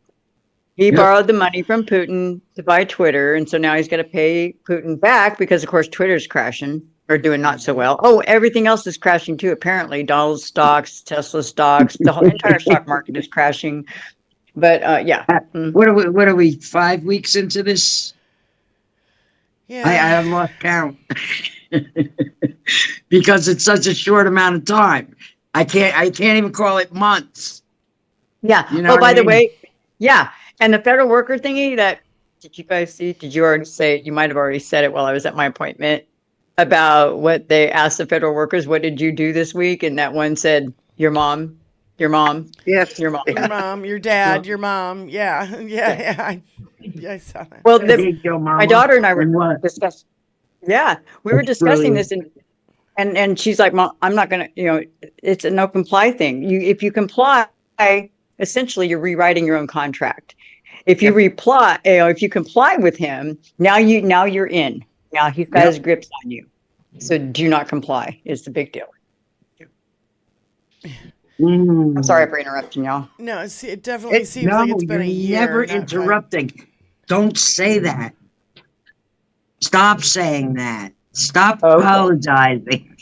He borrowed the money from Putin to buy Twitter. And so now he's got to pay Putin back because, of course, Twitter's crashing or doing not so well. Oh, everything else is crashing too, apparently. Donald's stocks, Tesla stocks, the whole entire stock market is crashing. But yeah. What are we 5 weeks into this? Yeah. I have lost count. Because it's such a short amount of time. I can't even call it months. Yeah. You know Oh, by what I the mean? way, yeah. And the federal worker thingy did you guys see? Did you already say it? You might have already said it while I was at my appointment about what they asked the federal workers. What did you do this week? And that one said, your mom. Yes. Your mom. Your mom, your dad, your mom. Yeah. Yeah. I saw that. Well, My my daughter and I were what? discussing. Yeah, we were That's discussing brilliant. this, and she's like, "Mom, I'm not gonna. It's a no comply thing. If you comply, essentially you're rewriting your own contract. If you if you comply with him, now you're in. Now he's got his grips on you. So do not comply is the big deal. I'm sorry for interrupting y'all. No, it definitely seems like it's been a year. Never not 5. interrupting. Don't say that. Stop saying that. Stop Okay. apologizing.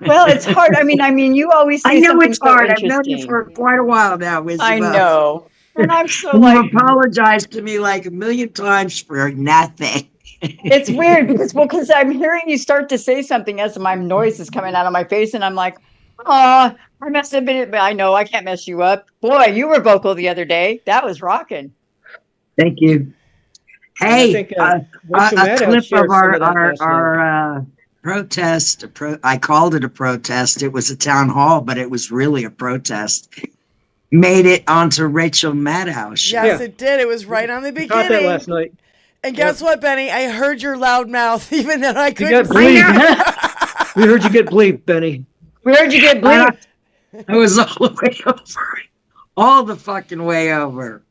Well, it's hard. I mean, you always say I know something it's so hard. I've known you interesting. for quite a while now, Wisdom. I know, and I'm so You've like, apologized to me like a million times for nothing. it's weird because I'm hearing you start to say something as my noise is coming out of my face, and I'm like, oh, I must have been. But I know I can't mess you up. Boy, you were vocal the other day. That was rocking. Thank you. And I Hey, think, a Maddow clip shared of some of that last night. our protest. I called it a protest. It was a town hall, but it was really a protest. Made it onto Rachel Maddow's show. Yes, it did. It was right on the Caught that beginning. last night. And guess what, Benny? I heard your loud mouth, even though I You couldn't got see bleeped. We heard you get bleeped, Benny. We heard you get bleeped. I was all the way over. All the fucking way over.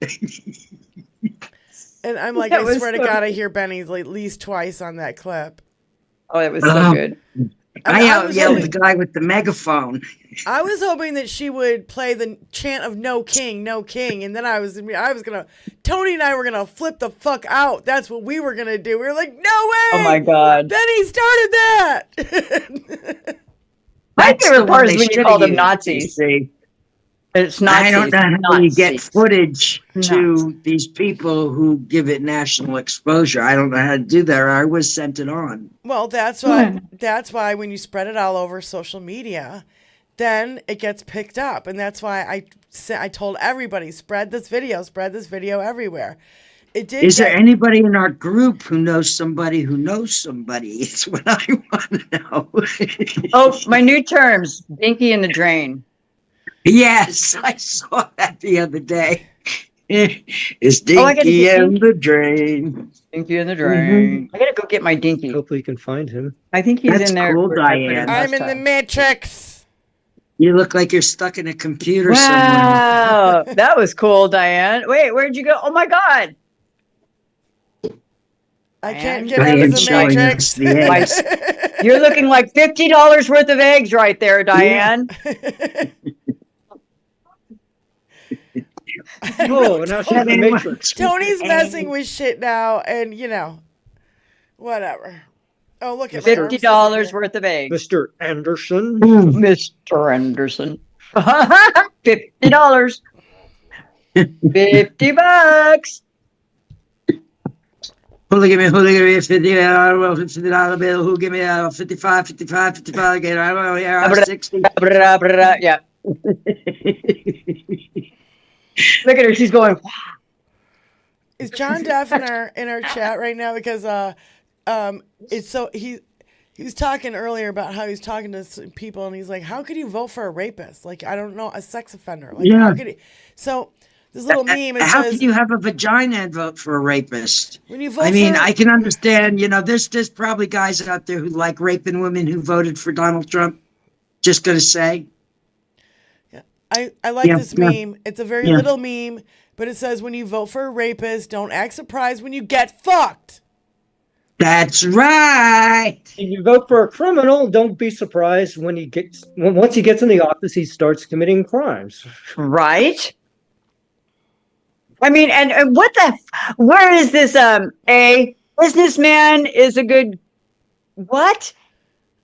And I'm like, That I was swear to so God, I hear Benny's like at least twice on that clip. Oh, it was so good. I was yelled the hoping- guy with the megaphone. I was hoping that she would play the chant of "No King, No King," and then Tony and I were gonna flip the fuck out. That's what we were gonna do. We were like, "No way!" Oh my God. Benny started that. My That's the favorite one part is they when you should've call them used, Nazis. see. It's Nazis. I don't know how you get Nazis. footage to Nazis. these people who give it national exposure. I don't know how to do that. I was sent it on. Well, that's why when you spread it all over social media, then it gets picked up, and that's why I told everybody spread this video everywhere. It did. Is there anybody in our group who knows somebody who knows somebody? It's what I want to know. Oh, my new terms: dinky in the drain. Yes, I saw that the other day. It's I gotta dinky get in the drain. Dinky in the drain. I gotta go get my dinky. Hopefully you can find him. I think he's That's in there. cool, where I put him Diane. I'm last in the time. Matrix. You look like you're stuck in a computer somewhere. Wow, that was cool, Diane. Wait, where'd you go? Oh my God. I can't Diane? get out of Diane's the showing Matrix. us the eggs. You're looking like $50 worth of eggs right there, Diane. Oh, now she's in the Matrix. Tony's messing with shit now, and whatever. Oh, look at my arms $50 disappear. worth of eggs. Mr. Anderson. Mr. Anderson. $50. $50. Who give me $50 bill? Who give me 55, again? I don't know, yeah, 60. Yeah. Look at her. She's going, Is John Duff in our chat right now? Because it's so he was talking earlier about how he's talking to people and he's like, how could you vote for a rapist? Like, I don't know, a sex offender. Like, Yeah. how could he? So this little meme, it How says, can you have a vagina and vote for a rapist? when you vote I mean, for, I can understand, there's probably guys out there who like raping women who voted for Donald Trump. Just gonna say. I like this yeah. meme. It's a very Yeah. little meme, but it says, when you vote for a rapist, don't act surprised when you get fucked. That's right. And you vote for a criminal, don't be surprised when once he gets in the office, he starts committing crimes. right? I mean, and what where is this, a businessman is a good, what?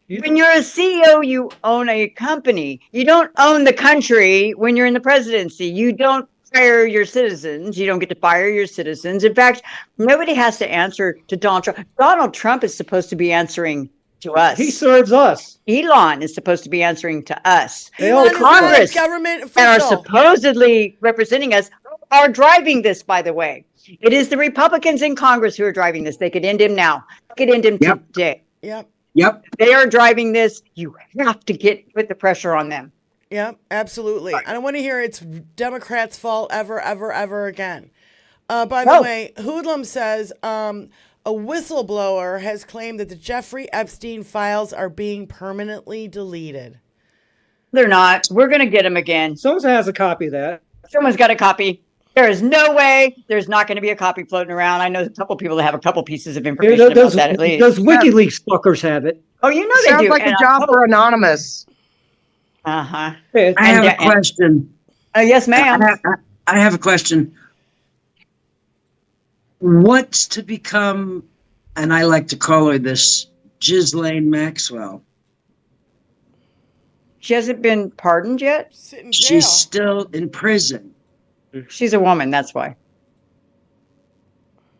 When you're a CEO, you own a company. You don't own the country when you're in the presidency. You don't fire your citizens. You don't get to fire your citizens. In fact, nobody has to answer to Donald Trump. Donald Trump is supposed to be answering to us. He serves us. Elon is supposed to be answering to us. Elon is not a Congress government that are official. supposedly representing us are driving this, by the way. It is the Republicans in Congress who are driving this. They could end him now. They could end him today. Yep. Yep. They are driving this. You have to put the pressure on them. Yeah, absolutely. I don't want to hear it's Democrats' fault ever again. By the way, Hoodlum says a whistleblower has claimed that the Jeffrey Epstein files are being permanently deleted. They're not. We're going to get them again. Someone has a copy of that. Someone's got a copy. There is no way there's not going to be a copy floating around. I know a couple people that have a couple pieces of information about that at least. Those WikiLeaks fuckers have it. Oh, you know they Sounds do. like And a job for Anonymous. Uh-huh. I have a question. Yes, ma'am. I have a question. What's to become, and I like to call her this, Ghislaine Maxwell? She hasn't been pardoned yet? Sit in jail. She's still in prison. She's a woman, that's why.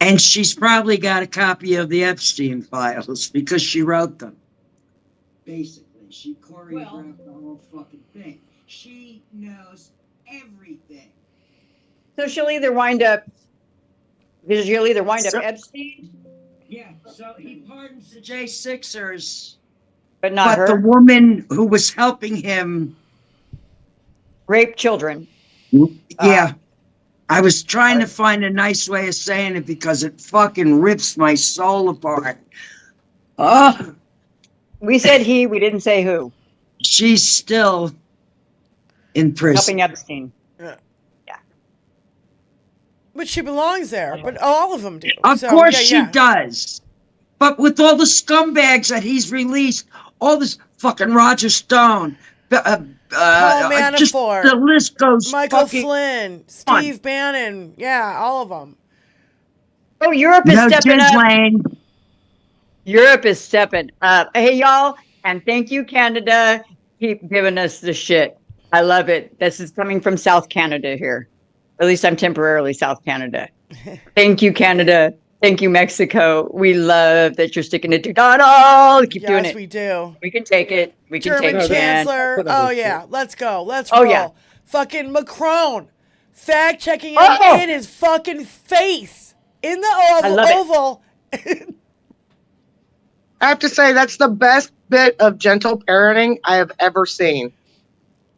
And she's probably got a copy of the Epstein files because she wrote them. Basically, she choreographed the whole fucking thing. She knows everything. So she'll either wind up Epstein. Yeah, so he pardons the J6ers. But not her. The woman who was helping him rape children. Yeah. I was trying to find a nice way of saying it because it fucking rips my soul apart. Oh. We said he, we didn't say who. She's still in prison. Helping Epstein. Yeah. But she belongs there. But all of them do. Of course she does. But with all the scumbags that he's released, all this fucking Roger Stone, Paul Manafort, just the list goes Michael Flynn, Steve Bannon, yeah, all of them. Oh, Europe is stepping up. Europe is stepping up. Hey, y'all, and thank you, Canada. Keep giving us the shit. I love it. This is coming from South Canada here. At least I'm temporarily South Canada. Thank you, Canada. Thank you, Mexico. We love that you're sticking it to Donald. Keep doing it. Yes, we do. We can take it. We can German take it. Chancellor. Oh, yeah. Let's go. Let's roll. Yeah. Fucking Macron. Fact checking him in his fucking face. In the oval. I have to say, that's the best bit of gentle parenting I have ever seen.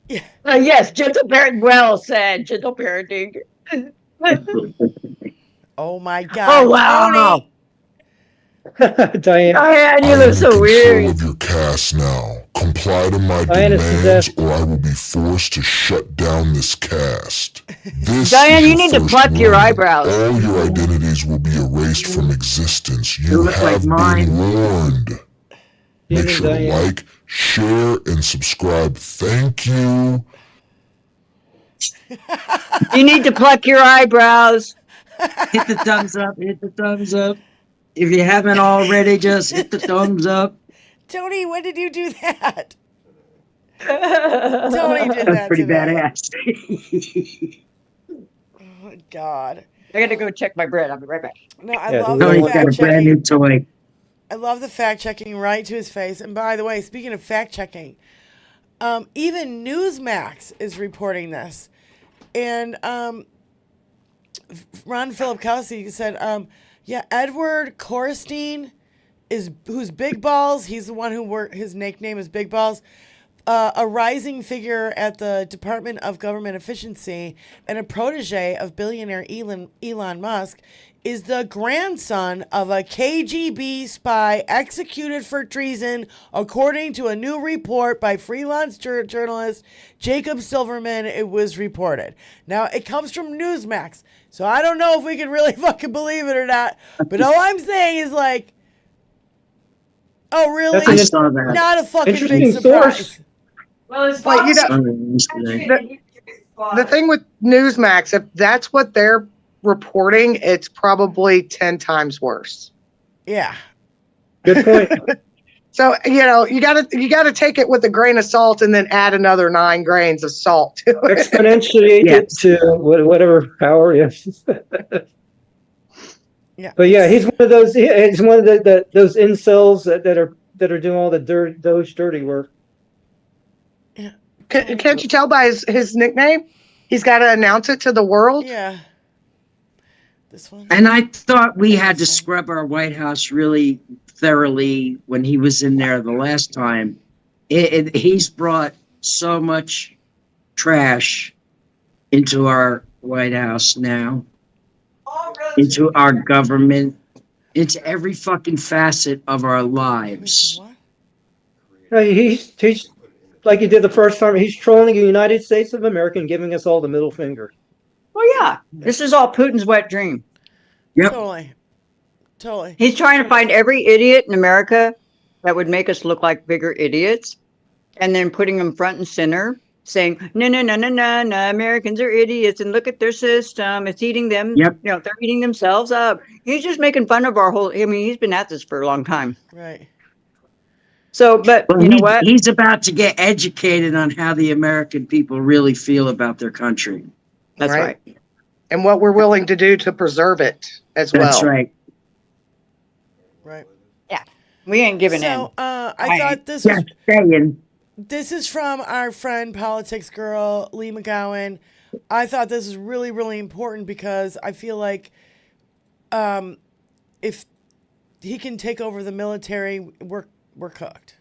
Yes, gentle parenting. Well said. Gentle parenting. Oh my God. Oh wow. Diane, you look so weird. Of your cast now. Comply to my Diane demands, or I will be forced to shut down this cast. This Diane, is you need to first pluck your warning. eyebrows. All your identities will be erased from existence. You look like have mine. been warned. Make sure to Diane. like, share, and subscribe. Thank you. You need to pluck your eyebrows. Hit the thumbs up. Hit the thumbs up. If you haven't already, just hit the thumbs up. Tony, when did you do that? Tony did that That's pretty today. badass. Oh, God. I got to go check my bread. I'll be right back. No, I Yeah, love Tony's the got a fact brand checking. new toy. I love the fact checking right to his face. And by the way, speaking of fact checking, even Newsmax is reporting this. And Ron Filipkowski said, Edward Korstein who's Big Balls. He's the one his nickname is Big Balls. A rising figure at the Department of Government Efficiency and a protege of billionaire Elon Musk, is the grandson of a KGB spy executed for treason, according to a new report by freelance journalist Jacob Silverman. It was reported. Now, it comes from Newsmax, so I don't know if we can really fucking believe it or not, but all I'm saying is like, oh, really? Not a fucking big surprise. Well, it's But you know, country. the thing with Newsmax, if that's what they're reporting, it's probably 10 times worse. Yeah. Good point. So, you know, you gotta take it with a grain of salt and then add another 9 grains of salt to it. Exponentiate it to whatever power. Yes. Yeah. But yeah, he's one of those. He's one of those incels that are doing all the dirty work. Yeah. Can't you tell by his nickname? He's got to announce it to the world. Yeah. This one. And I thought we had to scrub our White House really thoroughly when he was in there the last time. He's brought so much trash into our White House now, into our government, into every fucking facet of our lives. He's like he did the first time. He's trolling the United States of America and giving us all the middle finger. Well, yeah, this is all Putin's wet dream. Yep. Totally. He's trying to find every idiot in America that would make us look like bigger idiots, and then putting them front and center, saying, no, Americans are idiots, and look at their system. It's eating them. Yep. You know, they're eating themselves up. He's just making fun of our whole, I mean, he's been at this for a long time. Right. So, but you know what? He's about to get educated on how the American people really feel about their country. That's right. And what we're willing to do to preserve it as well. That's right. Right. Yeah. We ain't giving in. So, I thought this Yeah, saying. This is from our friend Politics Girl, Lee McGowan. I thought this is really, really important because I feel like if he can take over the military, we're cooked.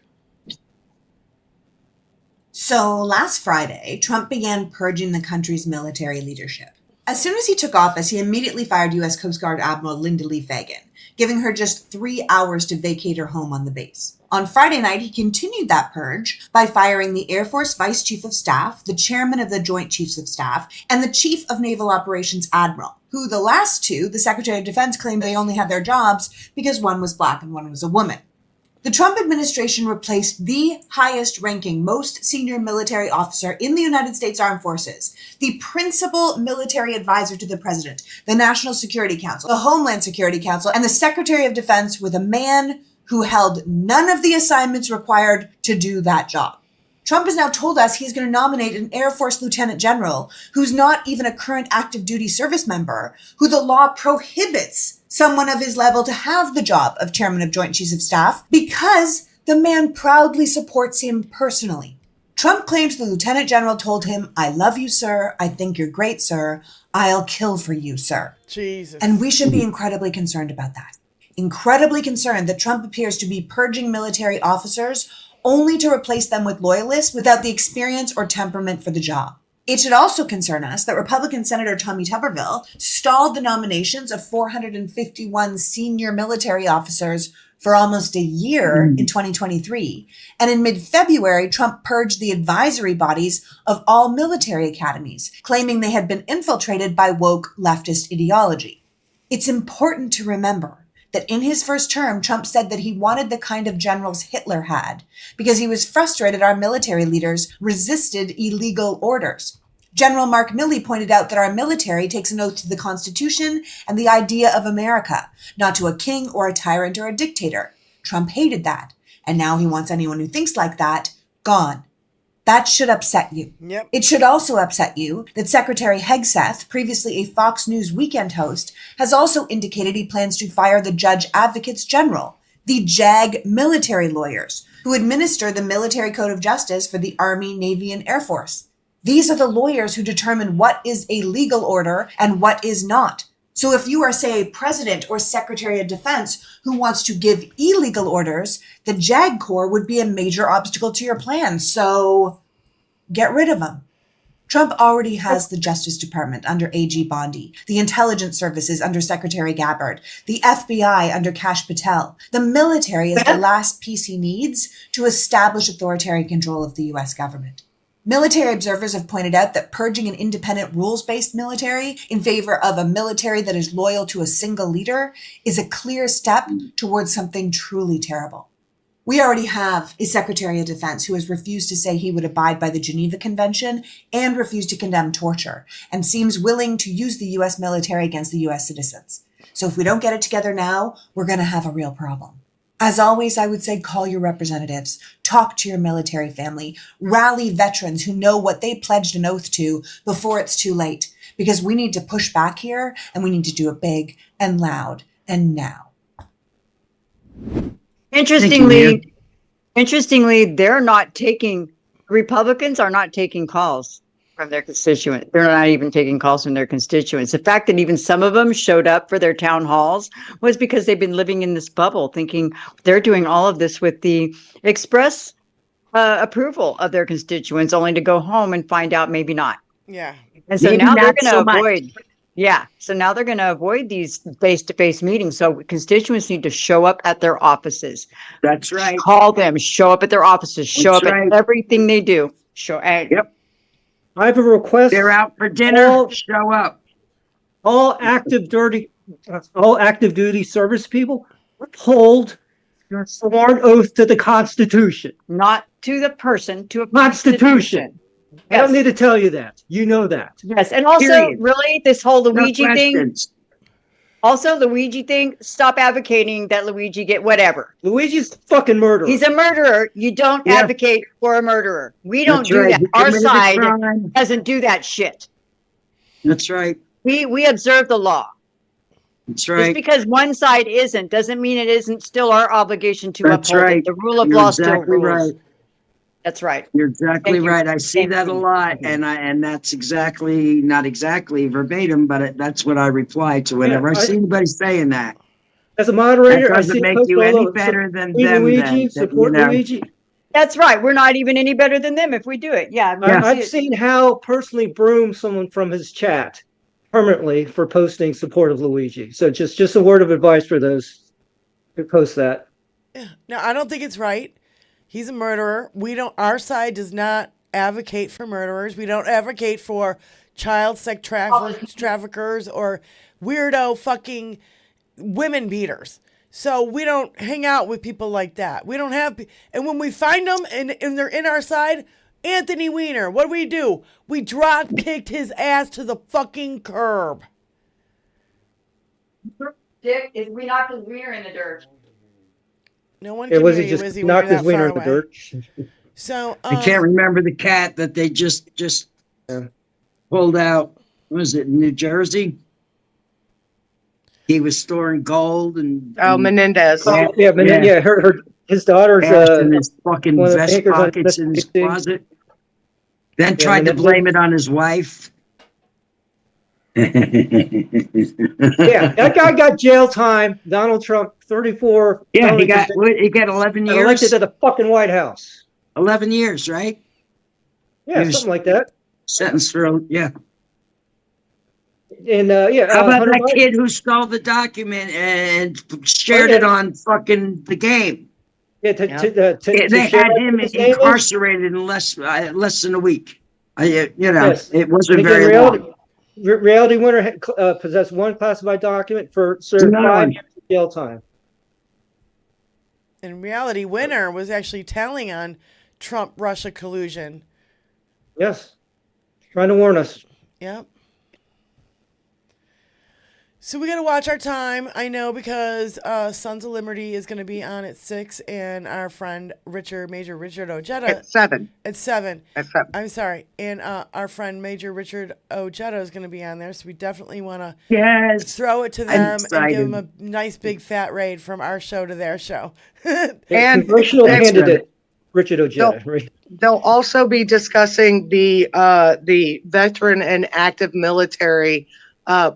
So last Friday, Trump began purging the country's military leadership. As soon as he took office, he immediately fired U.S. Coast Guard Admiral Linda Lee Fagan, giving her just 3 hours to vacate her home on the base. On Friday night, he continued that purge by firing the Air Force Vice Chief of Staff, the Chairman of the Joint Chiefs of Staff, and the Chief of Naval Operations Admiral, who the last two, the Secretary of Defense, claimed they only had their jobs because one was black and one was a woman. The Trump administration replaced the highest-ranking, most senior military officer in the United States Armed Forces, the principal military advisor to the president, the National Security Council, the Homeland Security Council, and the Secretary of Defense with a man who held none of the assignments required to do that job. Trump has now told us he's going to nominate an Air Force Lieutenant General who's not even a current active duty service member, who the law prohibits someone of his level to have the job of Chairman of Joint Chiefs of Staff because the man proudly supports him personally. Trump claims the Lieutenant General told him, "I love you, sir. I think you're great, sir. I'll kill for you, sir." Jesus. And we should be incredibly concerned about that. Incredibly concerned that Trump appears to be purging military officers only to replace them with loyalists without the experience or temperament for the job. It should also concern us that Republican Senator Tommy Tuberville stalled the nominations of 451 senior military officers for almost a year in 2023. And in mid-February, Trump purged the advisory bodies of all military academies, claiming they had been infiltrated by woke leftist ideology. It's important to remember that in his first term, Trump said that he wanted the kind of generals Hitler had because he was frustrated our military leaders resisted illegal orders. General Mark Milley pointed out that our military takes an oath to the Constitution and the idea of America, not to a king or a tyrant or a dictator. Trump hated that, and now he wants anyone who thinks like that gone. That should upset you. Yep. It should also upset you that Secretary Hegseth, previously a Fox News weekend host, has also indicated he plans to fire the Judge Advocates General, the JAG military lawyers, who administer the Military Code of Justice for the Army, Navy, and Air Force. These are the lawyers who determine what is a legal order and what is not. So if you are, say, a president or secretary of defense who wants to give illegal orders, the JAG Corps would be a major obstacle to your plan. So get rid of them. Trump already has the Justice Department under AG Bondi, the intelligence services under Secretary Gabbard, the FBI under Kash Patel. The military is the last piece he needs to establish authoritarian control of the U.S. government. Military observers have pointed out that purging an independent rules-based military in favor of a military that is loyal to a single leader is a clear step towards something truly terrible. We already have a Secretary of Defense who has refused to say he would abide by the Geneva Convention and refused to condemn torture, and seems willing to use the U.S. military against the U.S. citizens. So if we don't get it together now, we're going to have a real problem. As always, I would say call your representatives, talk to your military family, rally veterans who know what they pledged an oath to before it's too late, because we need to push back here and we need to do it big and loud and now. Interestingly, Republicans are not taking calls from their constituents. They're not even taking calls from their constituents. The fact that even some of them showed up for their town halls was because they've been living in this bubble, thinking they're doing all of this with the express approval of their constituents, only to go home and find out maybe not. Yeah. And so Maybe now they're not going to so much. avoid. Yeah. So now they're going to avoid these face-to-face meetings. So constituents need to show up at their offices. That's right. Call them, show up at their offices, show That's up right. at everything they do. Yep. I have a request. They're out for dinner. Show up. All active duty service people, hold your sworn oath to the Constitution. Not to the person, to a Constitution. I don't need to tell you that. You know that. Yes. And also, Period. really, this whole Luigi thing. questions. Also, Luigi thing, stop advocating that Luigi get whatever. Luigi's a fucking murderer. He's a murderer. You don't Yeah. advocate for a murderer. We don't That's do right. that. He Our committed a side crime. doesn't do that shit. That's right. We observe the law. That's Just right. because one side isn't doesn't mean it isn't still our obligation to That's uphold right. it. The rule of You're law exactly still rules. right. That's right. You're exactly Thank you. right. I see Thank that a you. lot, and that's exactly not exactly verbatim, but that's what I reply to whenever I see anybody saying that. As a moderator, That I doesn't see make posts you all any over. better than Support them. Luigi, then, support you know. Luigi. That's right. We're not even any better than them if we do it. Yeah. I mean, I've seen Hal personally broom someone from his chat permanently for posting support of Luigi. So just a word of advice for those who post that. No, I don't think it's right. He's a murderer. Our side does not advocate for murderers. We don't advocate for child sex traffickers or weirdo fucking women beaters. So we don't hang out with people like that. We don't have, and when we find them and they're in our side, Anthony Weiner, what do? We drop kicked his ass to the fucking curb. Dick, we knocked his wiener in the dirt. No one It can was hear he you, just Izzy, when knocked you're his that wiener far in the away. dirt. So I can't remember the cat that they just pulled out. What was it, New Jersey? He was storing gold and Menendez. His daughter's in his fucking one of the vest bankers on pockets in his MSNBC. closet. Then tried to Menendez. blame it on his wife. Yeah, that guy got jail time. Donald Trump, 34. Yeah, he got 11 years. Elected to the fucking White House. 11 years, right? Yeah, He was something like that. Sentenced for, yeah. And How about Hunter that Biden- kid who stole the document and shared it on fucking the game? Yeah, They share had him his name is- incarcerated in less than a week. Yes. It And wasn't again, very long. Reality Winner had, possessed one classified document for served Another 5 one. years of jail time. in reality, Winner was actually telling on Trump-Russia collusion. Yes. Trying to warn us. Yep. So we got to watch our time. I know because Sons of Liberty is going to be on at 6, and our friend Major Richard Ojeda At 7. At 7. At 7. I'm sorry, and our friend Major Richard Ojeda is going to be on there. So we definitely want to throw it to I'm them and give excited. them a nice big fat raid from our show to their show. And Congressional that's candidate Richard Ojeda. Bill, They'll also be discussing the veteran and active military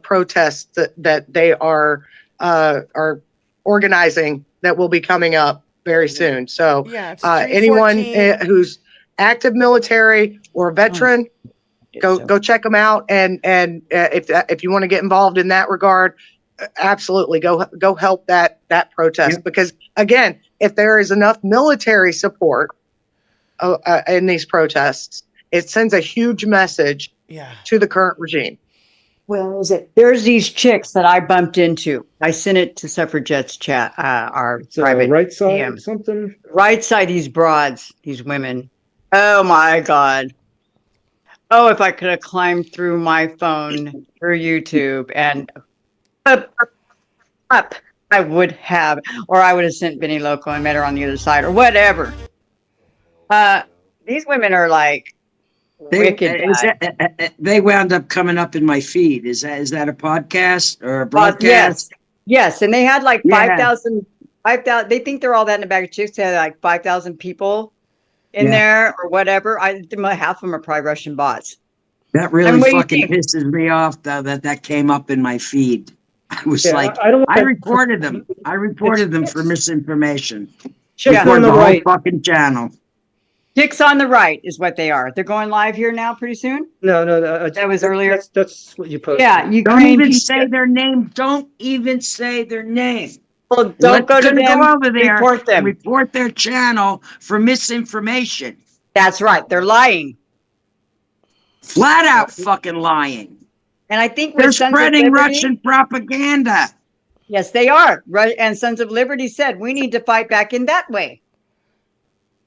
protests that they are organizing that will be coming up very soon. So Yeah, it's anyone 314. who's active military or veteran, go check them out. And if you want to get involved in that regard, absolutely go help that protest. Because again, if there is enough military support in these protests, it sends a huge message to the current regime. Well, there's these chicks that I bumped into. I sent it to Suffragettes chat, our private right side DM. something. Right side, these broads, these women. Oh my God. Oh, if I could have climbed through my phone through YouTube and up, I would have, or I would have sent Benny Loco and met her on the other side or whatever. These women are like wicked. They wound up coming up in my feed. Is that a podcast or a broadcast? Yes. And they had like Yeah. 5,000. They think they're all that in a bag of chicks. They had like 5,000 people in there or whatever. Half of them are probably Russian bots. That really fucking pisses me off, though, that came up in my feed. I was I reported them. I reported them for misinformation. Chicks on the right fucking channel. Chicks on the right is what they are. They're going live here now pretty soon. No, that was earlier. That's what you posted. Yeah, you don't even say their name. Don't even say their name. Well, don't go to them. Go over there. Report them. Report their channel for misinformation. That's right. They're lying. Flat out fucking lying. And I think they're spreading Russian propaganda. Yes, they are. And Sons of Liberty said we need to fight back in that way.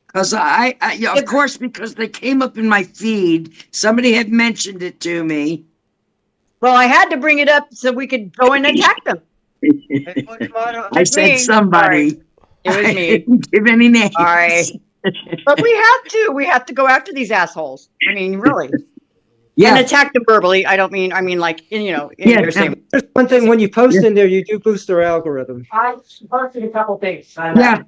Because of course, because they came up in my feed. Somebody had mentioned it to me. Well, I had to bring it up so we could go and attack them. I said somebody. Sorry. It was I me. didn't give any names. Sorry. But we have to. We have to go after these assholes. I mean, really. Yeah. And attack them verbally. I mean, like, in your statement. There's one thing, when you post in there, you do boost their algorithm. I posted a couple things. Yeah.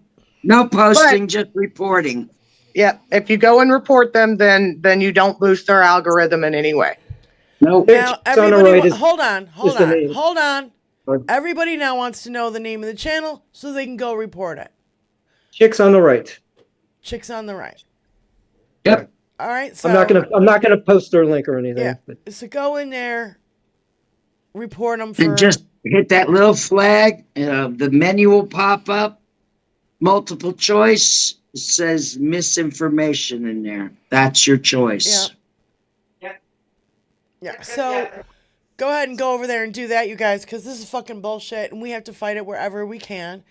No posting, just reporting. Yeah. If you go and report them, then you don't boost their algorithm in any way. No. Now, everybody, hold on. What? Everybody now wants to know the name of the channel so they can go report it. Chicks on the right. Chicks on the right. Yep. All right. So I'm not gonna post their link or anything. Yeah. But So go in there, report them for. And just hit that little flag. The menu will pop up. Multiple choice. It says misinformation in there. That's your choice. Yeah. So go ahead and go over there and do that, you guys, because this is fucking bullshit, and we have to fight it wherever we can,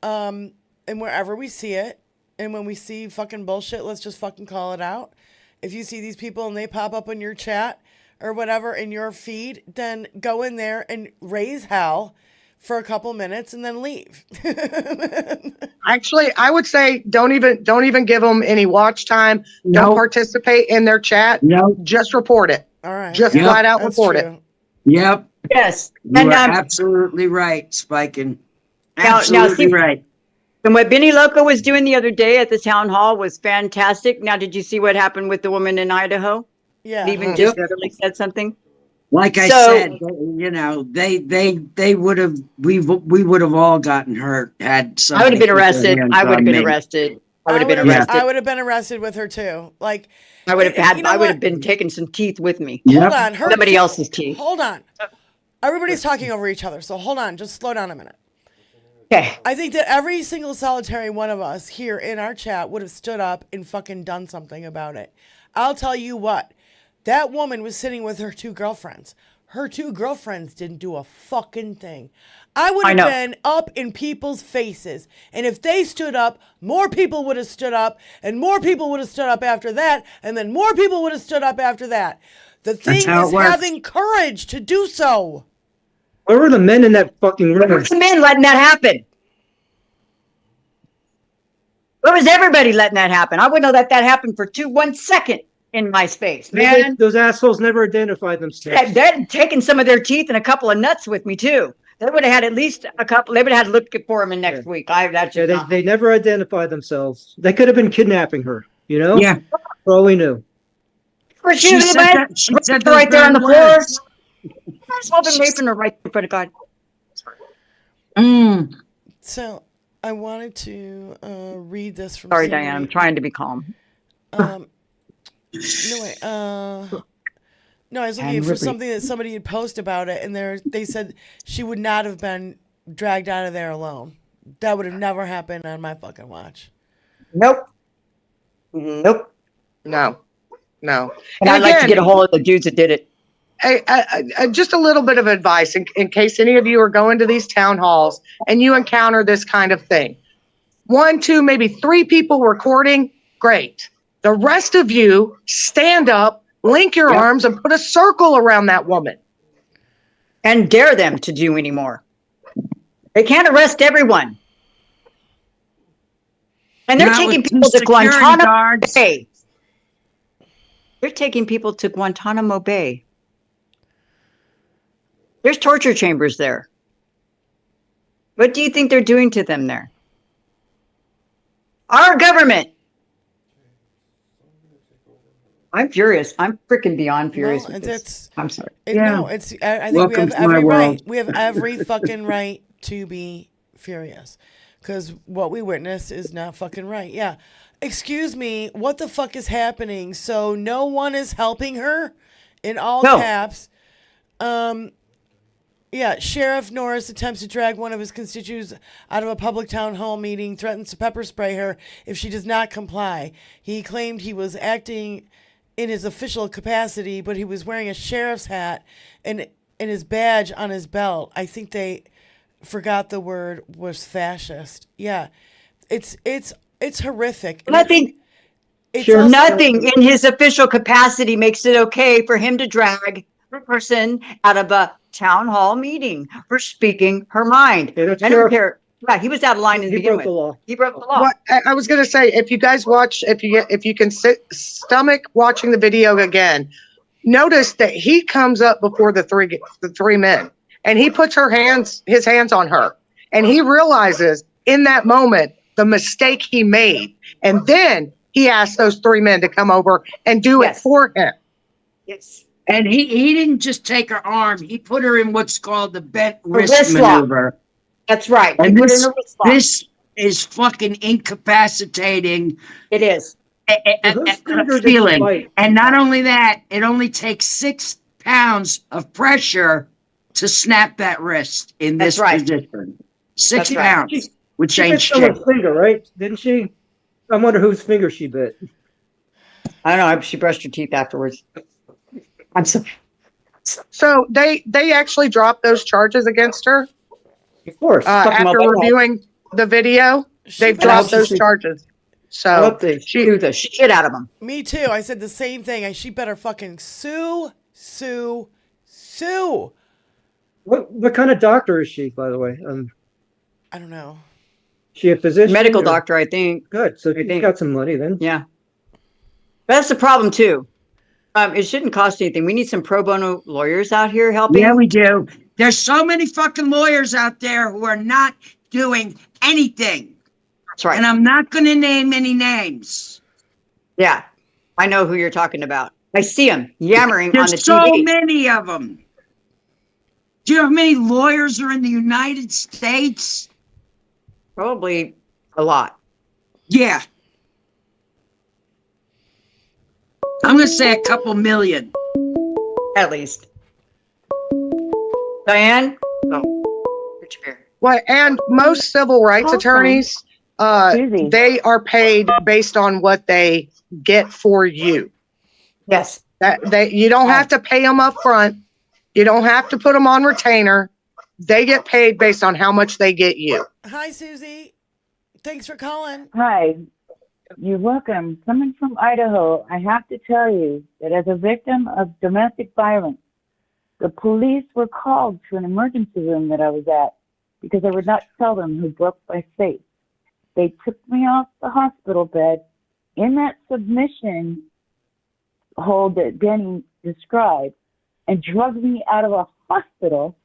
and wherever we see it. And when we see fucking bullshit, let's just fucking call it out. If you see these people and they pop up in your chat or whatever in your feed, then go in there and raise hell for a couple minutes and then leave. Actually, I would say don't even give them any watch time. Don't participate in their chat. No. Just report it. All right. Just flat out report it. Yep. Yes. You are absolutely right, Spiken. Now, Absolutely see, right. And what Benny Loco was doing the other day at the town hall was fantastic. Now, did you see what happened with the woman in Idaho? Yeah. Even just literally said something. Like I said, they would have. We would have all gotten hurt had somebody. I would have been put their arrested. hands I would on have been me. arrested. I would have been arrested. I would have been arrested with her too. Like I would have had. you know I would what? have been taking some teeth with me. Hold on. Somebody else's teeth. Hold on. Everybody's talking over each other, so hold on. Just slow down a minute. Okay. I think that every single solitary one of us here in our chat would have stood up and fucking done something about it. I'll tell you what. That woman was sitting with her two girlfriends. Her two girlfriends didn't do a fucking thing. I would have been up in people's faces. And if they stood up, more people would have stood up, and more people would have stood up after that, and then more people would have stood up after that. The thing is having courage to do so. where were the men in that fucking room? Where was the men letting that happen? Where was everybody letting that happen? I wouldn't let that happen for 1 second in my space, man. Those assholes never identified themselves. They're taking some of their teeth and a couple of nuts with me too. They would have had at least a couple. They would have had to look for him in next week. They never identified themselves. They could have been kidnapping her. You know? Yeah. That's all we knew. She said that. She said those right there on the very floor. words. I've been raping her right in front of God. So I wanted to read this from. Sorry, somebody. Diane. I'm trying to be calm. No way. No, I was looking for something that somebody had posted about it, and they said she would not have been dragged out of there alone. That would have never happened on my fucking watch. Nope. No. And I'd like to get a hold of the dudes that did it. Just a little bit of advice in case any of you are going to these town halls and you encounter this kind of thing. 1, 2, maybe 3 people recording, great. The rest of you stand up, link your arms, and put a circle around that woman. And dare them to do any more. They can't arrest everyone. And they're Not taking with people to security Guantanamo guards. Bay. They're taking people to Guantanamo Bay. There's torture chambers there. What do you think they're doing to them there? Our government. I'm furious. I'm freaking beyond furious with this. I'm sorry. No, it's. I think Welcome we have to my every world. right. We have every fucking right to be furious, because what we witnessed is not fucking right. Yeah. Excuse me. What the fuck is happening? So no one is helping her, in all caps. Yeah, Sheriff Norris attempts to drag one of his constituents out of a public town hall meeting, threatens to pepper spray her if she does not comply. He claimed he was acting in his official capacity, but he was wearing a sheriff's hat and his badge on his belt. I think they forgot the word was fascist. Yeah, it's horrific. Nothing. Nothing in his official capacity makes it okay for him to drag a person out of a town hall meeting for speaking her mind. I don't care. Yeah, he was out of line in the beginning. Broke the law. He broke the law. What I was going to say, if you guys watch, if you can stomach watching the video again, notice that he comes up before the three men, and he puts his hands on her, and he realizes in that moment the mistake he made, and then he asks those 3 men to come over and do it for him. Yes. And he didn't just take her arm. He put her in what's called the bent wrist wrist lock. maneuver. That's right. And He put her in a wrist lock. this is fucking incapacitating. It is. Feeling. And not only that, it only takes 6 pounds of pressure to snap that wrist in this position. 6 pounds, which She ain't bit shit. someone's finger, right? Didn't she? I wonder whose finger she bit. I don't know. She brushed her teeth afterwards. I'm sorry. So they actually dropped those charges against her. Of course. After reviewing the video, they've dropped those charges. So they do the shit out of them. Me too. I said the same thing. She better fucking sue. What kind of doctor is she, by the way? I don't know. She a physician? Medical or- doctor, I think. Good. So she's got some money then. Yeah. But that's the problem too. It shouldn't cost anything. We need some pro bono lawyers out here helping. Yeah, we do. There's so many fucking lawyers out there who are not doing anything. That's right. And I'm not going to name any names. Yeah. I know who you're talking about. I see them yammering There's on the so TV. many of them. Do you know how many lawyers are in the United States? Probably a lot. Yeah. I'm going to say a couple million. At least. Diane? Oh, get your beer. Well, and most civil rights attorneys, they are paid based on what they get for you. Yes. You don't have to pay them up front. You don't have to put them on retainer. They get paid based on how much they get you. Hi, Susie. Thanks for calling. Hi. You're welcome. Coming from Idaho, I have to tell you that as a victim of domestic violence, the police were called to an emergency room that I was at because I would not tell them who broke my face. They took me off the hospital bed in that submission hold that Danny described and drugged me out of a hospital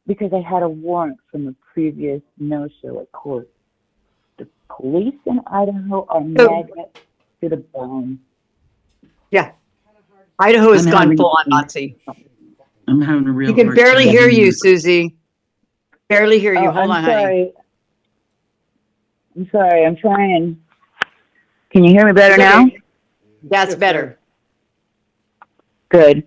because I had a warrant from a previous no-show at court. The police in Idaho are maggot to the bone. Yeah. Idaho has I'm gone having- full on Nazi. I'm having a real You can hard barely time hear hearing you, Susie. Barely hear you. Oh, Hold I'm on, sorry. honey. I'm sorry. I'm trying. Can you hear me better It's now? okay. That's better. Good.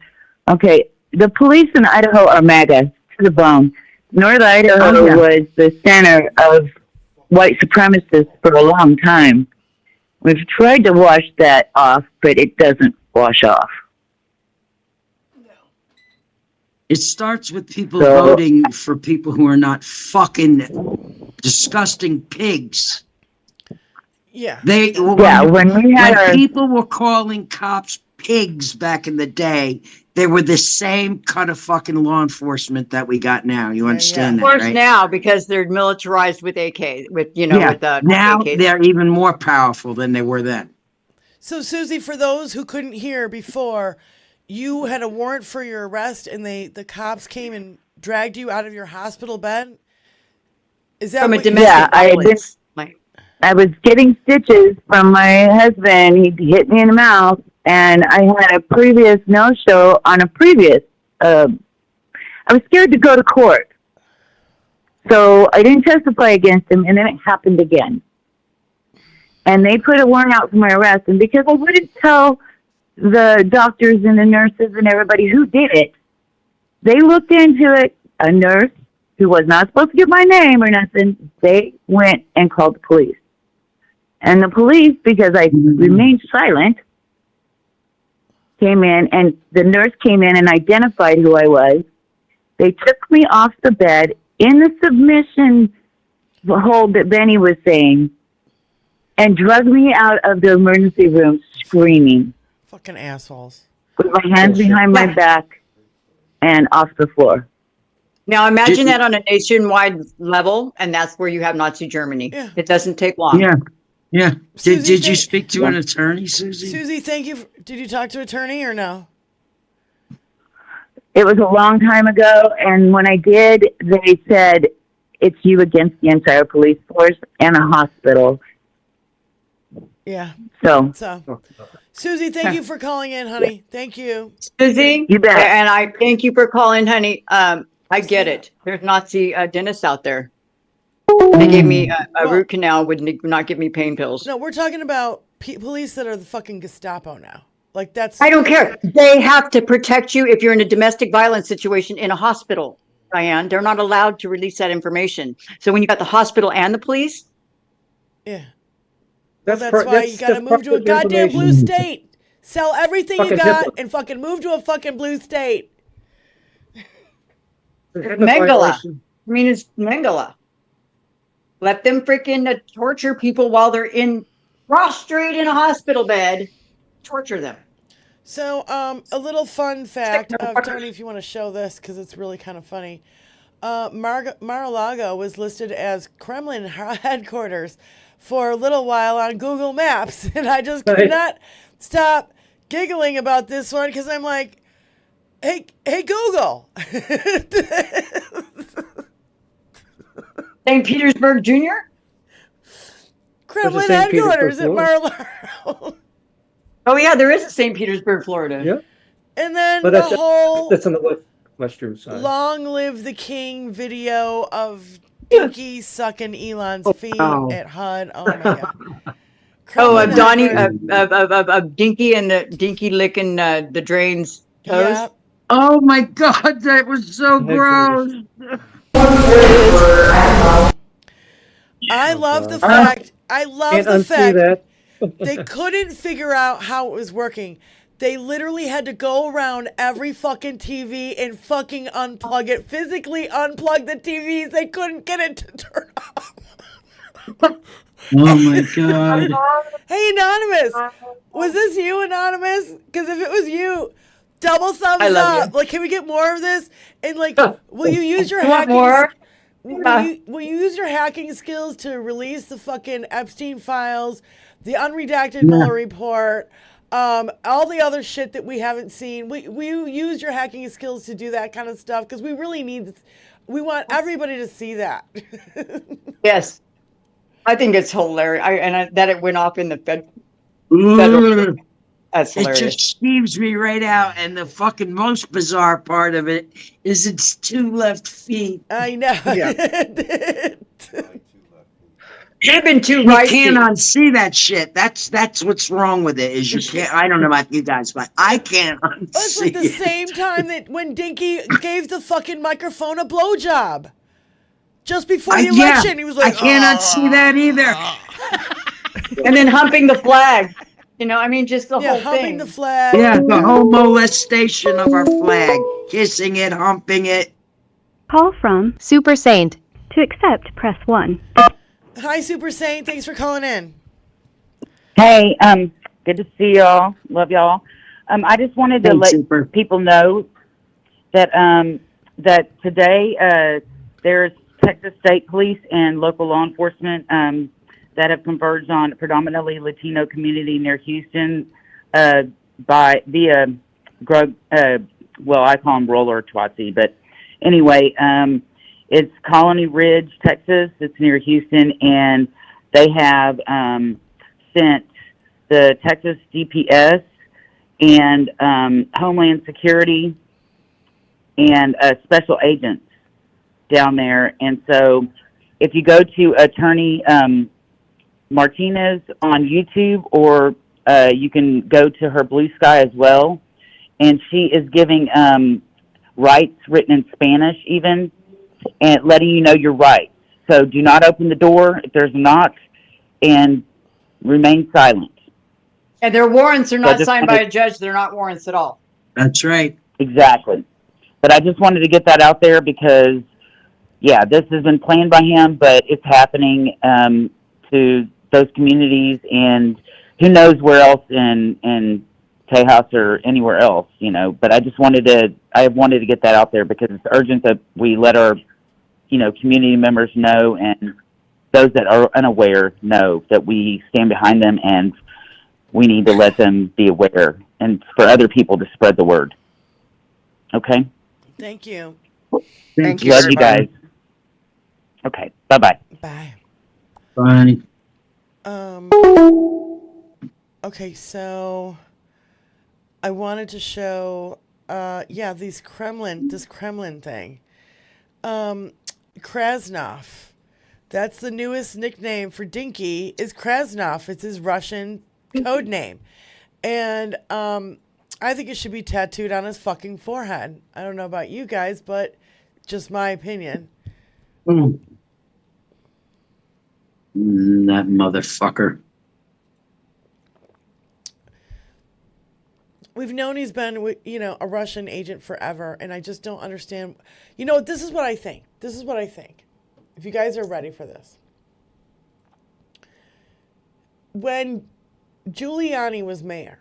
Okay. The police in Idaho are MAGA to the bone. North Idaho was the center of white supremacists for a long time. We've tried to wash that off, but it doesn't wash off. It starts with people So- voting for people who are not fucking disgusting pigs. Yeah. When we had our- people were calling cops pigs back in the day, they were the same kind of fucking law enforcement that we got now. You understand Of that, course, right? now because they're militarized with AK, with with now AKs. they're even more powerful than they were then. So, Susie, for those who couldn't hear before, you had a warrant for your arrest, and the cops came and dragged you out of your hospital bed. Is that From a what you- domestic I had violence? I was getting stitches from my husband. He hit me in the mouth, and I had a previous no-show on a previous. I was scared to go to court, so I didn't testify against him, and then it happened again. And they put a warrant out for my arrest, and because I wouldn't tell the doctors and the nurses and everybody who did it, they looked into it. A nurse who was not supposed to give my name or nothing, they went and called the police. And the police, because I remained silent, came in, and the nurse came in and identified who I was. They took me off the bed in the submission hold that Benny was saying and dragged me out of the emergency room screaming Fucking assholes. with my hands behind my back and off the floor. Now imagine that on a nationwide level, and that's where you have Nazi Germany. Yeah. It doesn't take long. Yeah. Susie, Did you thank- speak to an attorney, Susie? Susie, thank you. Did you talk to an attorney or no? It was a long time ago, and when I did, they said it's you against the entire police force and a hospital. Yeah. So, Susie, thank you for calling in, honey. Thank you. Susie, You bet. and I thank you for calling, honey. I get it. There's Nazi dentists out there. They gave me a root canal, would not give me pain pills. No, we're talking about police that are the fucking Gestapo now. Like that's. I don't care. They have to protect you if you're in a domestic violence situation in a hospital, Diane. They're not allowed to release that information. So when you got the hospital and the police, Yeah. That's That's part- why that's- you gotta that's move to a part of the goddamn blue information. state. Sell everything you Fucking got HIPAA. and fucking move to a fucking blue state. Mengele. I mean, it's Mengele. Let them freaking torture people while they're in prostrate in a hospital bed. Torture them. So, a little fun fact of Tony, if you want to show this, because it's really kind of funny. Mar-a-Lago was listed as Kremlin headquarters for a little while on Google Maps, and I just could not stop giggling about this one because I'm like, hey Google. St. Petersburg Jr.? Kremlin St. Petersburg, headquarters at Florida. Mar-a-Lago. Oh yeah, there is a St. Petersburg, Florida. Yeah. And then But the that's whole that's on the western side. Long Live the King video of Dinky sucking Elon's feet wow. at HUD. Oh my god. Oh, Kremlin of Donnie, headquarters. of Dinky and the Dinky licking the drains toes. Yeah. Oh my God, that was so gross. I love the fact. I love Can't the unsee fact that. they couldn't figure out how it was working. They literally had to go around every fucking TV and fucking unplug it, physically unplug the TVs. They couldn't get it to turn off. Oh my God. Hey, Anonymous, was this you, Anonymous? Because if it was you, double thumbs I love up. you. Like, can we get more of this? And like, will you use your You want hacking? more? Will you use your hacking skills to release the fucking Epstein files, the unredacted Mueller report, all the other shit that we haven't seen? Will you use your hacking skills to do that kind of stuff? Because we really need. We want everybody to see that. Yes. I think it's hilarious. That it went off in the federal. That's It hilarious. just skeeves me right out. And the fucking most bizarre part of it is it's 2 left feet. I know. Yeah. Should have been 2 You right can't feet. unsee that shit. That's what's wrong with it. Is you can't. I don't know about you guys, but I can't unsee It's like the it. same time that when Dinky gave the fucking microphone a blowjob. Just before the election, he was like, I can't unsee that either. And then humping the flag. You know, I mean, just the whole humping thing. the flag. Yeah, the whole molestation of our flag, kissing it, humping it. Call from Super Saint. To accept, press 1. Hi, Super Saint. Thanks for calling in. Hey, good to see y'all. Love y'all. I just wanted to let people know that that today there's Texas State Police and local law enforcement that have converged on a predominantly Latino community near Houston via drug. Well, I call them roller Twatsi, but anyway, it's Colony Ridge, Texas. It's near Houston, and they have sent the Texas DPS and Homeland Security and special agents down there. And so if you go to Attorney Martinez on YouTube, or you can go to her Blue Sky as well, and she is giving rights written in Spanish even, and letting you know your rights. So do not open the door if there's a knock, and remain silent. And their warrants are So I not just signed by wanted- a judge. They're not warrants at all. That's right. Exactly. But I just wanted to get that out there because, yeah, this has been planned by him, but it's happening to those communities, and who knows where else in Tejas or anywhere else, you know. But I wanted to get that out there because it's urgent that we let our, community members know, and those that are unaware know that we stand behind them, and we need to let them be aware, and for other people to spread the word. Okay? Thank you. Thank you. Love you everybody. guys. Okay. Bye-bye. Bye. Bye. Okay, so I wanted to show, this Kremlin thing. Krasnov. That's the newest nickname for Dinky, is Krasnov. It's his Russian code name. And I think it should be tattooed on his fucking forehead. I don't know about you guys, but just my opinion. That motherfucker. We've known he's been, a Russian agent forever, and I just don't understand. This is what I think. If you guys are ready for this. When Giuliani was mayor,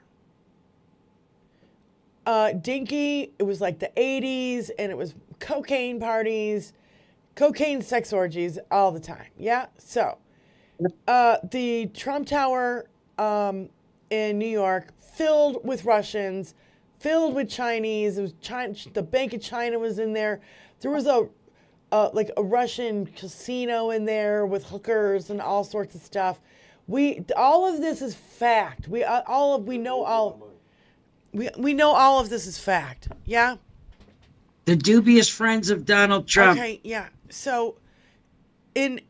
Dinky, it was like the 80s, and it was cocaine parties, cocaine sex orgies all the time. Yeah? So, the Trump Tower in New York, filled with Russians, filled with Chinese. It was China, the Bank of China was in there. There was a Russian casino in there with hookers and all sorts of stuff. All of this is fact. We know all of this is fact. Yeah. The dubious friends of Donald Trump. Okay. Yeah. So, in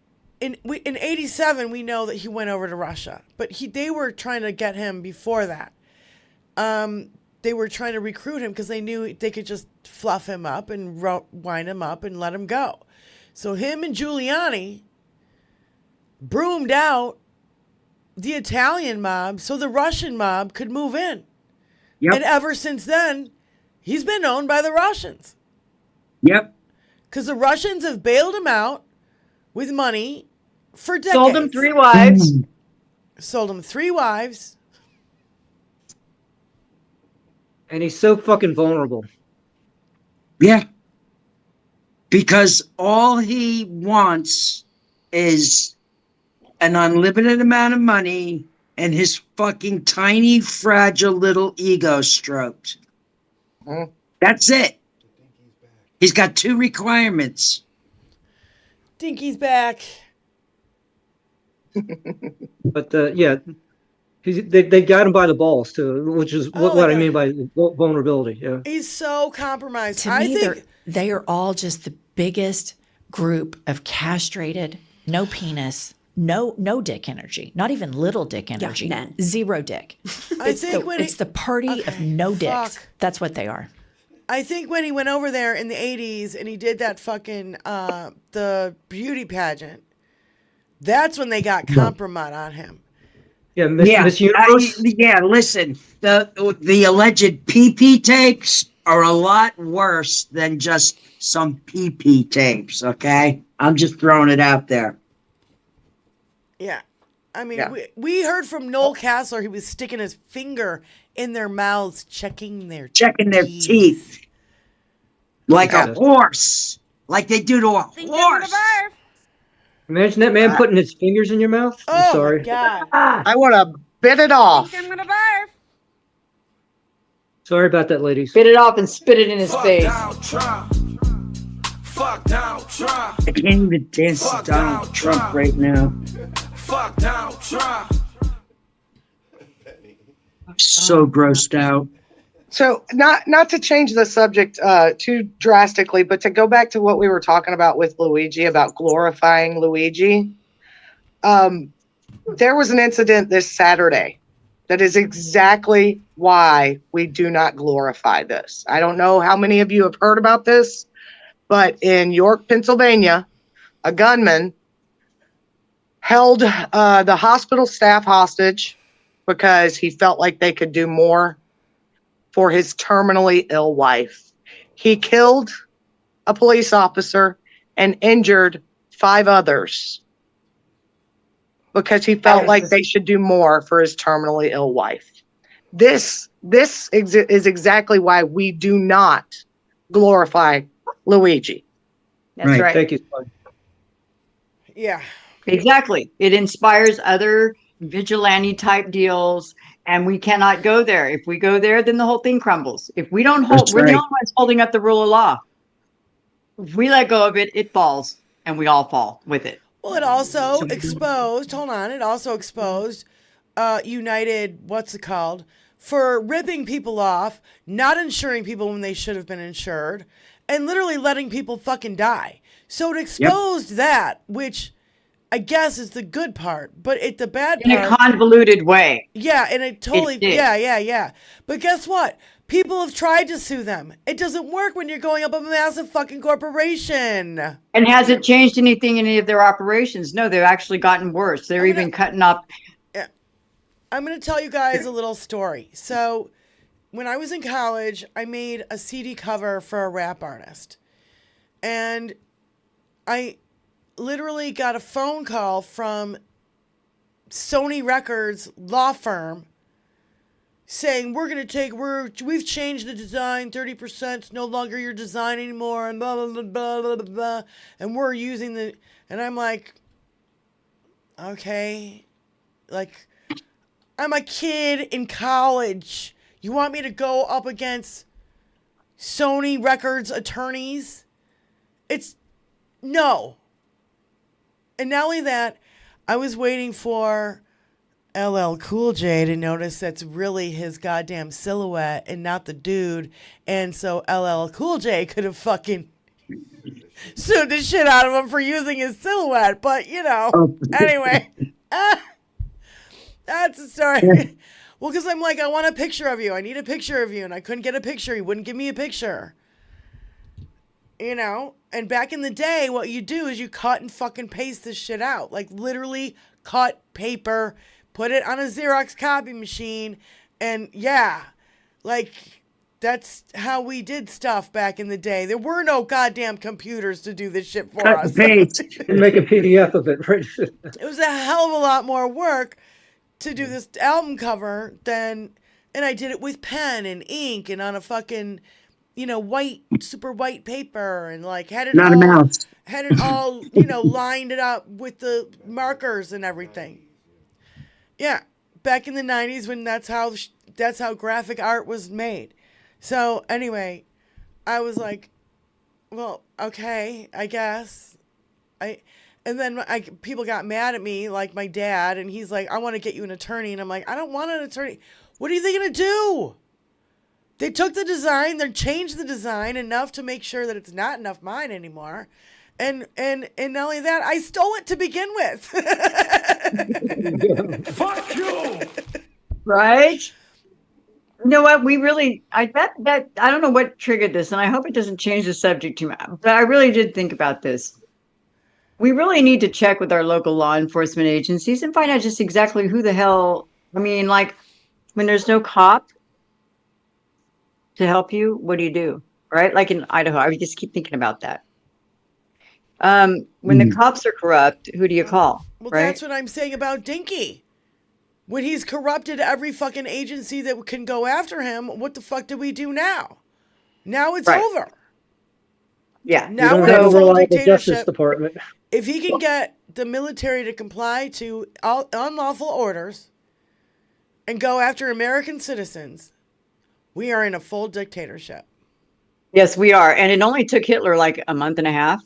87, we know that he went over to Russia, but they were trying to get him before that. They were trying to recruit him because they knew they could just fluff him up and wind him up and let him go. So him and Giuliani broomed out the Italian mob so the Russian mob could move in. Yep. And ever since then, he's been owned by the Russians. Yep. Because the Russians have bailed him out with money for decades. Sold him 3 wives. Sold him 3 wives. And he's so fucking vulnerable. Yeah. Because all he wants is an unlimited amount of money and his fucking tiny, fragile little ego stroked. That's it. He's got 2 requirements. Dinky's back. But yeah, they got him by the balls too, which is what I mean by vulnerability. Yeah, He's so compromised. To me, they are all just the biggest group of castrated, no penis, no dick energy, not even little dick energy, zero dick. It's the party of no dicks. That's what they are. I think when he went over there in the 80s and he did that fucking the beauty pageant, that's when they got compromise on him. Yeah, Miss Universe. Listen, the alleged PP tapes are a lot worse than just some PP tapes. Okay, I'm just throwing it out there. Yeah, I mean, we heard from Noel Castler. He was sticking his finger in their mouths, checking their teeth, like a horse, like they do to a horse. Imagine that man putting his fingers in your mouth. I'm sorry. My God. I want to bit it off. I'm gonna barf. Sorry about that, ladies. Spit it off and spit it in his face. Fuck Donald Trump. I can't even dance to Donald Trump right now. Fuck Donald Trump. I'm so grossed out. So not to change the subject too drastically, but to go back to what we were talking about with Luigi, about glorifying Luigi. There was an incident this Saturday that is exactly why we do not glorify this. I don't know how many of you have heard about this, but in York, Pennsylvania, a gunman held the hospital staff hostage because he felt like they could do more for his terminally ill wife. He killed a police officer and injured 5 others because he felt like they should do more for his terminally ill wife. This is exactly why we do not glorify Luigi. That's right. Thank you. Yeah. Exactly. It inspires other vigilante type deals, and we cannot go there. If we go there, then the whole thing crumbles. If we don't hold, we're the only ones holding up the rule of law. If we let go of it, it falls, and we all fall with it. Well, it also exposed, it also exposed United, what's it called, for ripping people off, not insuring people when they should have been insured, and literally letting people fucking die. So it exposed that, which I guess is the good part, but the bad part. In a convoluted way. Yeah, and it totally, It did. yeah. But guess what? People have tried to sue them. It doesn't work when you're going up a massive fucking corporation. And has it changed anything in any of their operations? No, they've actually gotten worse. They're even cutting up. I'm going to tell you guys a little story. So when I was in college, I made a CD cover for a rap artist. And I literally got a phone call from Sony Records law firm saying, we've changed the design 30%, it's no longer your design anymore, and blah, blah, blah, blah, blah, blah, and we're using and I'm like, okay, like, I'm a kid in college. You want me to go up against Sony Records attorneys? No. And not only that, I was waiting for LL Cool J to notice that's really his goddamn silhouette and not the dude. And so LL Cool J could have fucking sued the shit out of him for using his silhouette. But, anyway. That's the story. Well, because I'm like, I want a picture of you. I need a picture of you. And I couldn't get a picture. He wouldn't give me a picture. And back in the day, what you do is you cut and fucking paste this shit out. Like, literally cut paper, put it on a Xerox copy machine, and that's how we did stuff back in the day. There were no goddamn computers to do this shit for us. And make a PDF of it. Right? It was a hell of a lot more work to do this album cover and I did it with pen and ink and on a fucking, white, super white paper, and like had it all, lined it up with the markers and everything. Yeah, back in the 90s when that's how graphic art was made. So anyway, I was like, well, okay, I guess. And then people got mad at me, like my dad, and he's like, I want to get you an attorney. And I'm like, I don't want an attorney. What are they going to do? They took the design, they changed the design enough to make sure that it's not enough mine anymore. And not only that, I stole it to begin with. Fuck you! Right? You know what? I don't know what triggered this, and I hope it doesn't change the subject too much, but I really did think about this. We really need to check with our local law enforcement agencies and find out just exactly who the hell, like when there's no cop to help you, what do? Right? Like in Idaho, I just keep thinking about that. When the cops are corrupt, who do you call? Well, right? That's what I'm saying about Dinky. When he's corrupted every fucking agency that can go after him, what the fuck do we do now? Now it's over. Yeah. Now we're in full dictatorship. Department. If he can get the military to comply to all unlawful orders and go after American citizens, we are in a full dictatorship. Yes, we are. And it only took Hitler like a month and a half.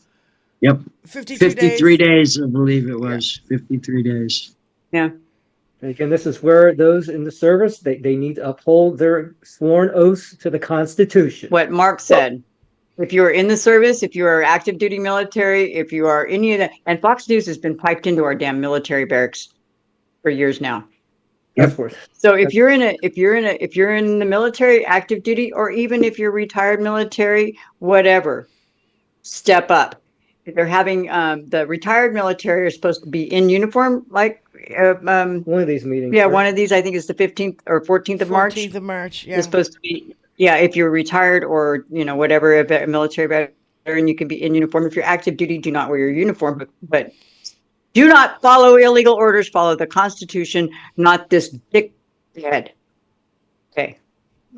Yep. 53 days, I believe it was. 53 days. Yeah. Again, this is where those in the service, they need to uphold their sworn oaths to the Constitution. What Mark said. If you are in the service, if you are active duty military, if you are any of that, and Fox News has been piped into our damn military barracks for years now. Of course. So if you're in the military, active duty, or even if you're retired military, whatever, step up. If they're having the retired military are supposed to be in uniform, like one of these meetings. Yeah, one of these. I think it's the 15th or 14th of March. 14th of March. Yeah. It's supposed to be. Yeah, if you're retired or whatever, a military veteran, you can be in uniform. If you're active duty, do not wear your uniform, but do not follow illegal orders. Follow the Constitution, not this dickhead. Okay,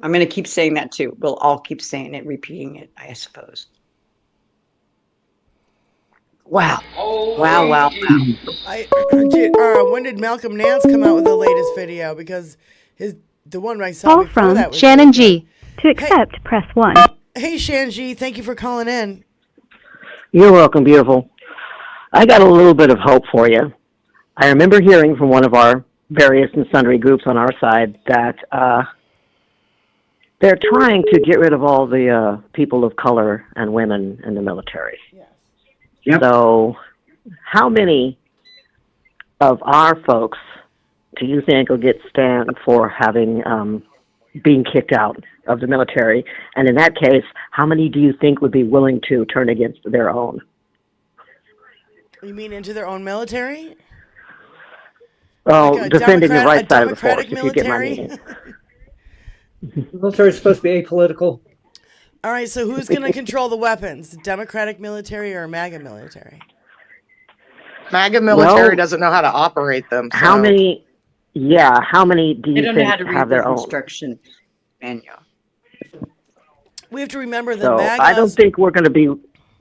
I'm going to keep saying that too. We'll all keep saying it, repeating it, I suppose. Wow. Wow. When did Malcolm Nance come out with the latest video? Because the one I saw Call before from that was Shannon G. To accept, press 1. Hey, Shannon G, thank you for calling in. You're welcome, beautiful. I got a little bit of hope for you. I remember hearing from one of our various and sundry groups on our side that they're trying to get rid of all the people of color and women in the military. Yes. Yep. So how many of our folks do you think will get stand for having being kicked out of the military? And in that case, how many do you think would be willing to turn against their own? You mean into their own military? Oh, Like a defending the right side of the force, democratic if you get my military? meaning. The military is supposed to be apolitical. All right, so who's going to control the weapons? The Democratic military or MAGA military? MAGA military Well, doesn't know how to operate them. How so- many? Yeah, how many do They you don't know how to think read have their the own? instruction manual. We have to remember that So MAGA. I don't think we're going to be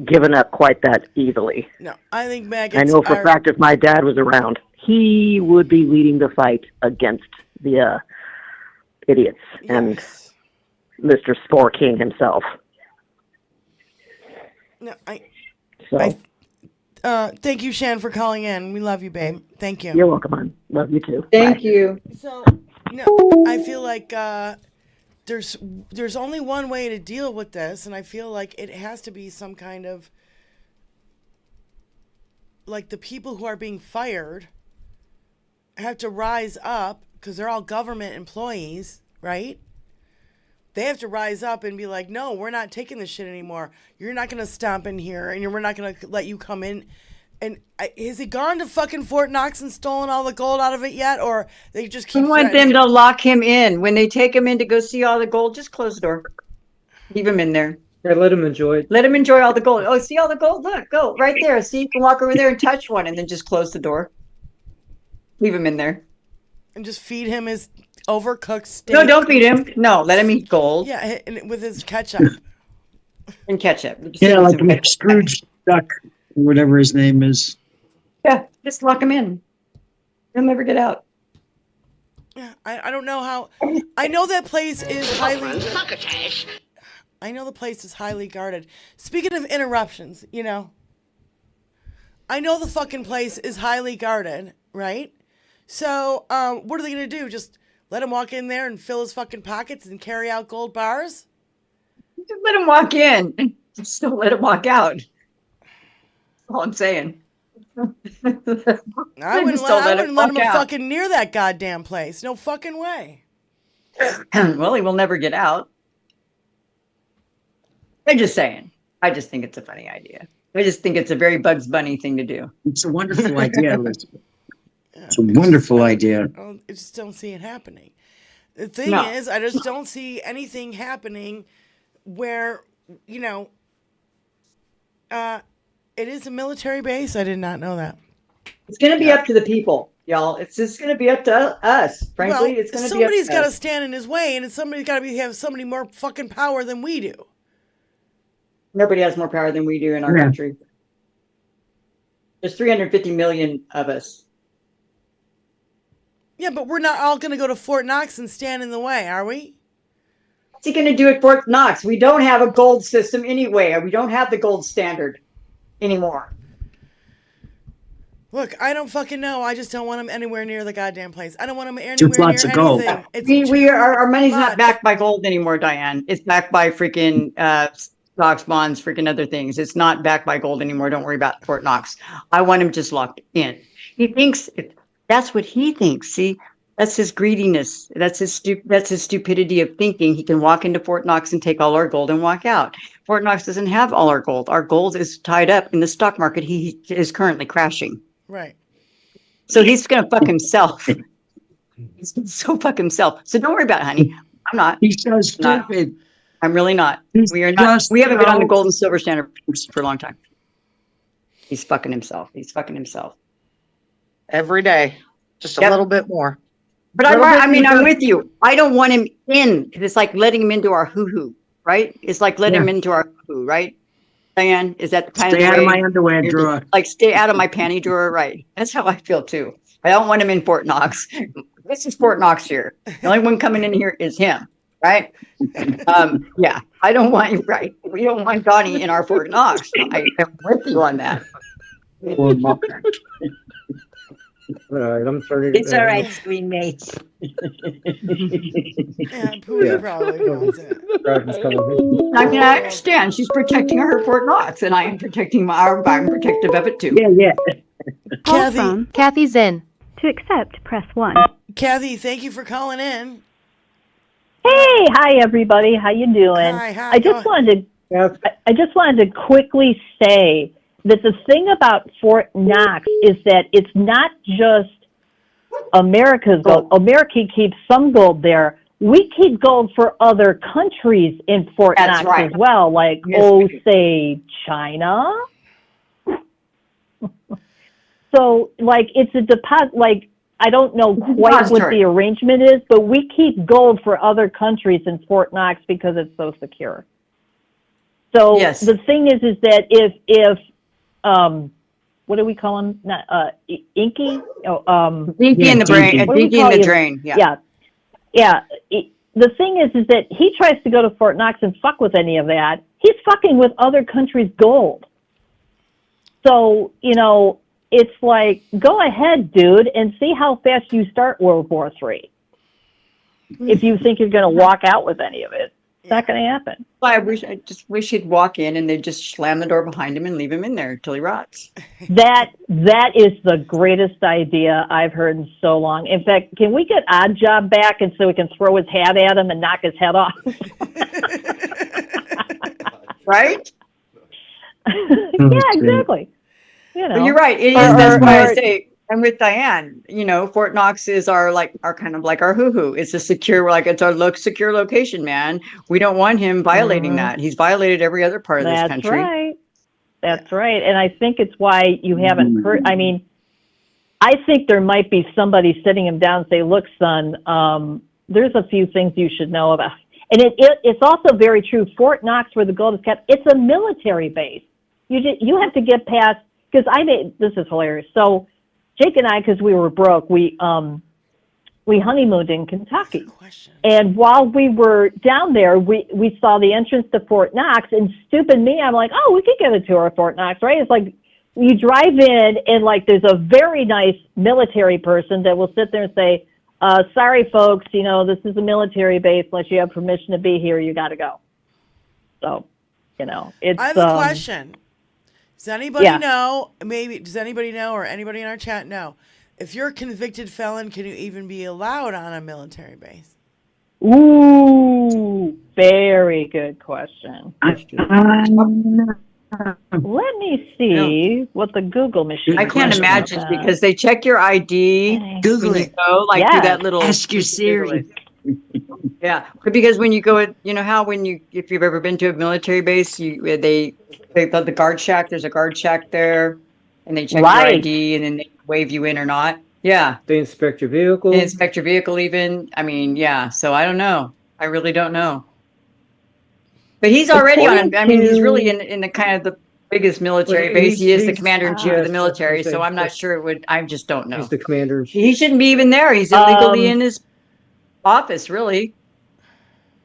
given up quite that easily. No, I think MAGA. I know for a fact if my dad was around, he would be leading the fight against the idiots and Mr. Spore King himself. No, So thank you, Shan, for calling in. We love you, babe. Thank you. you're welcome, hon. Love you too. Thank you. So, I feel like there's only one way to deal with this, and I feel like it has to be some kind of like the people who are being fired have to rise up because they're all government employees, right? They have to rise up and be like, no, we're not taking this shit anymore. You're not going to stomp in here, and we're not going to let you come in. And has he gone to fucking Fort Knox and stolen all the gold out of it yet? Or they just keep We want them to lock him in. When they take him in to go see all the gold, just close the door. Leave him in there. Yeah, let him enjoy it. Let him enjoy all the gold. Oh, see all the gold? Look, go right there. See, you can walk over there and touch one and then just close the door. Leave him in there. and just feed him his overcooked steak? No, don't feed him. No, let him eat gold. Yeah, and with his ketchup. And ketchup. Yeah, like Scrooge Duck, or whatever his name is. Yeah, just lock him in. He'll never get out. Yeah, I don't know how. I know that place is highly. I know the place is highly guarded. Speaking of interruptions, you know, I know the fucking place is highly guarded, right? So, what are they gonna do? Just let him walk in there and fill his fucking pockets and carry out gold bars? Just let him walk in. Just don't let him walk out. That's all I'm saying. I wouldn't let him fucking near that goddamn place. No fucking way. Well, he will never get out. I'm just saying. I just think it's a funny idea. I just think it's a very Bugs Bunny thing to do. It's a wonderful idea, Elizabeth. It's a wonderful idea. I just don't see it happening. The thing No. is, I just don't see anything happening where, you know, it is a military base. I did not know that. It's going to be up to the people, y'all. It's just going to be up to us. Frankly, Well, it's going to be up somebody's to got to us. stand in his way, and somebody's got to have somebody more fucking power than we do. Nobody has more power than we do in our Yeah. country. There's 350 million of us. Yeah, but we're not all going to go to Fort Knox and stand in the way, are we? What's he going to do at Fort Knox? We don't have a gold system anyway. We don't have the gold standard anymore. Look, I don't fucking know. I just don't want him anywhere near the goddamn place. I don't want him anywhere Just lots near of gold. anything. It's Our money's much. not backed by gold anymore, Diane. It's backed by freaking stocks, bonds, freaking other things. It's not backed by gold anymore. Don't worry about Fort Knox. I want him just locked in. He thinks that's what he thinks. See, that's his greediness. That's his stupidity of thinking. He can walk into Fort Knox and take all our gold and walk out. Fort Knox doesn't have all our gold. Our gold is tied up in the stock market. He is currently crashing. Right. So he's going to fuck himself. He's gonna so fuck himself. So don't worry about it, honey. I'm not. He's so stupid. I'm really not. He's We are not. just We haven't been on the so- gold and silver standard for a long time. He's fucking himself. He's fucking himself. Every day, just a Yep. little bit more. But I'm with you. I don't want him in. It's like letting him into our hoo-hoo, right? It's like letting him into our hoo-hoo, right? Diane, is that kind Stay of out the of way? my underwear drawer. Like stay out of my panty drawer, right? That's how I feel too. I don't want him in Fort Knox. This is Fort Knox here. The only one coming in here is him, right? Yeah, I don't want you, right? We don't want Donnie in our Fort Knox. I am with you on that. All right, I'm starting. It's all right, screen mates. Yeah, Pooh probably wants it. I mean, I understand. She's protecting her Fort Knox, and I am protecting I'm protective of it too. Yeah. Call Kathy. from Kathy Zinn. To accept, press 1. Kathy, thank you for calling in. Hey, hi everybody. How you doing? Hi. I just wanted to quickly say that the thing about Fort Knox is that it's not just America's gold. America keeps some gold there. We keep gold for other countries in Fort That's Knox right. as well, like say China. So, like, it's a deposit. Like, I don't know quite what Depository. the arrangement is, but we keep gold for other countries in Fort Knox because it's so secure. So Yes. the thing is that if what do we call him? Not Inky. Dinky in the brain. What do we Dinky in call the you? drain. Yeah. The thing is that he tries to go to Fort Knox and fuck with any of that. He's fucking with other countries' gold. So, it's like, go ahead, dude, and see how fast you start World War III. If you think you're going to walk out with any of it, it's not going to happen. I just wish he'd walk in and they'd just slam the door behind him and leave him in there till he rots. That is the greatest idea I've heard in so long. In fact, can we get Odd Job back and so we can throw his hat at him and knock his head off? Right? Yeah, exactly. But you're right. It is. That's why I say I'm with Diane. Fort Knox is our kind of like our hoo-hoo. It's a secure, it's our secure location, man. We don't want him violating that. He's violated every other part of this country. That's right. That's right. And I think it's why you haven't heard. I mean, I think there might be somebody sitting him down and say, look, son, there's a few things you should know about. And it's also very true. Fort Knox, where the gold is kept, it's a military base. You have to get past, because this is hilarious. So Jake and I, because we were broke, we honeymooned in Kentucky. And while we were down there, we saw the entrance to Fort Knox, and stupid me, I'm like, oh, we could get a tour of Fort Knox, right? It's like you drive in and like there's a very nice military person that will sit there and say, sorry folks, this is a military base. Unless you have permission to be here, you got to go. So, it's. I have a question. Does anybody know, does anybody know or anybody in our chat know, if you're a convicted felon, can you even be allowed on a military base? Ooh, very good question. Let me see what the Google machine. I can't imagine because they check your ID. Google when it. you go, like do that little. Ask your Siri. Yeah, because when you go, if you've ever been to a military base, they thought the guard shack. There's a guard shack there, and they check your ID, and then they wave you in or not. Yeah, They inspect your vehicle. they inspect your vehicle even. I mean, yeah. So I don't know. I really don't know. But he's already on. I mean, he's really in the kind of the biggest military Well, base. He is the he's- commander-in-chief of yes, the military. that's what So I'm I'm not sure it would. I just don't know. He's the commander. He shouldn't be even there. He's illegally in his office, really.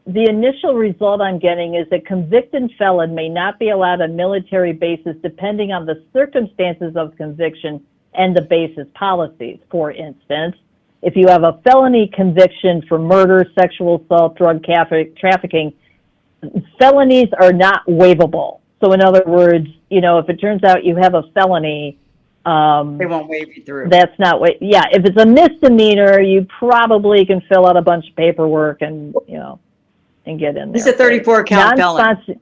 The initial result I'm getting is a convicted felon may not be allowed on military bases depending on the circumstances of conviction and the base's policies. For instance, if you have a felony conviction for murder, sexual assault, drug trafficking, felonies are not waivable. So in other words, if it turns out you have a felony, They won't wave you through. that's not what, if it's a misdemeanor, you probably can fill out a bunch of paperwork and, and get in there. He's a 34 count felon. Non-sponsored-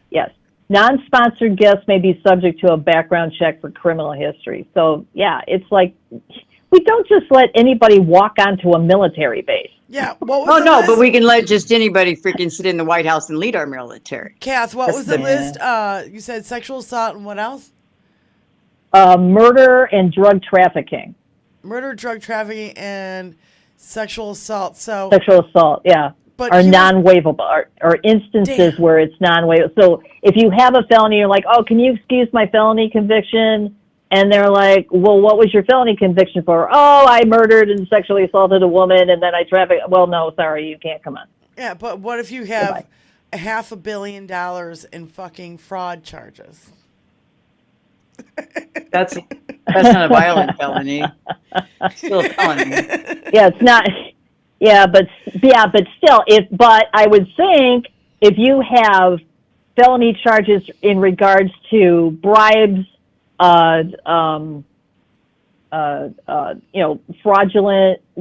Yes. Non-sponsored guests may be subject to a background check for criminal history. So, it's like, we don't just let anybody walk onto a military base. Yeah. What was Oh the no, list? but we can let just anybody freaking sit in the White House and lead our military. Kath, what That's was the the- list? You said sexual assault and what else? Murder and drug trafficking. Murder, drug trafficking, and sexual assault. So Sexual assault, But are here's- non-waivable, or instances where it's non-waivable. So if you have a felony, you're like, oh, can you excuse my felony conviction? And they're like, well, what was your felony conviction for? Oh, I murdered and sexually assaulted a woman, and then I trafficked. Well, no, sorry, you can't come on. Yeah, but what if you have $500 million in fucking fraud charges? That's not a violent felony. Still a felony. Yeah, it's not. But still, but I would think if you have felony charges in regards to bribes,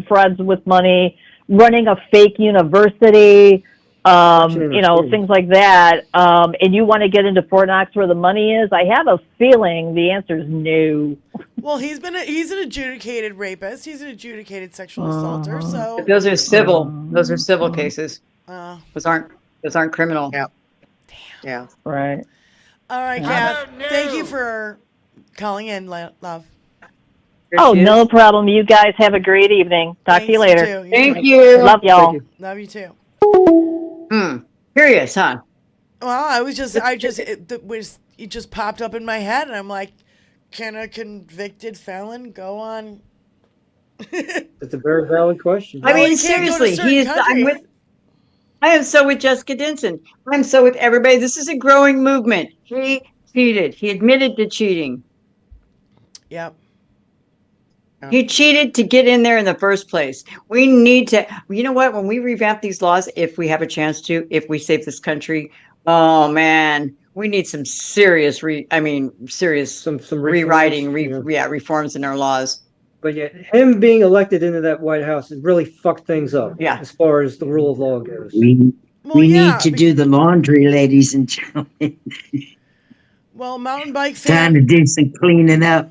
frauds with money, running a fake university, things like that, and you want to get into Fort Knox where the money is, I have a feeling the answer is no. Well, he's an adjudicated rapist. He's an adjudicated sexual assaulter. So But those are civil. Those are civil cases. Those aren't criminal. Yeah. Yeah. Right. All right, Kath. Thank you for calling in, love. Oh, no problem. You guys have a great evening. Talk to you later. too. You Thank too. you. Love y'all. Love you too. Curious, huh? Well, it just popped up in my head, and I'm like, can a convicted felon go on? That's a very valid question. I mean, he can't go to seriously, certain I am so with Jessica Denson. I'm so with everybody. This is a growing movement. He cheated. He admitted to cheating. Yep. He cheated to get in there in the first place. We need to, you know what? When we revamp these laws, if we have a chance to, if we save this country, oh man, we need some serious, some rewriting, reforms in our laws. But yet, him being elected into that White House has really fucked things up. Yeah. As far as the rule of law goes. We need to do the laundry, ladies and gentlemen. Well, mountain bike Time fan. to do some cleaning up.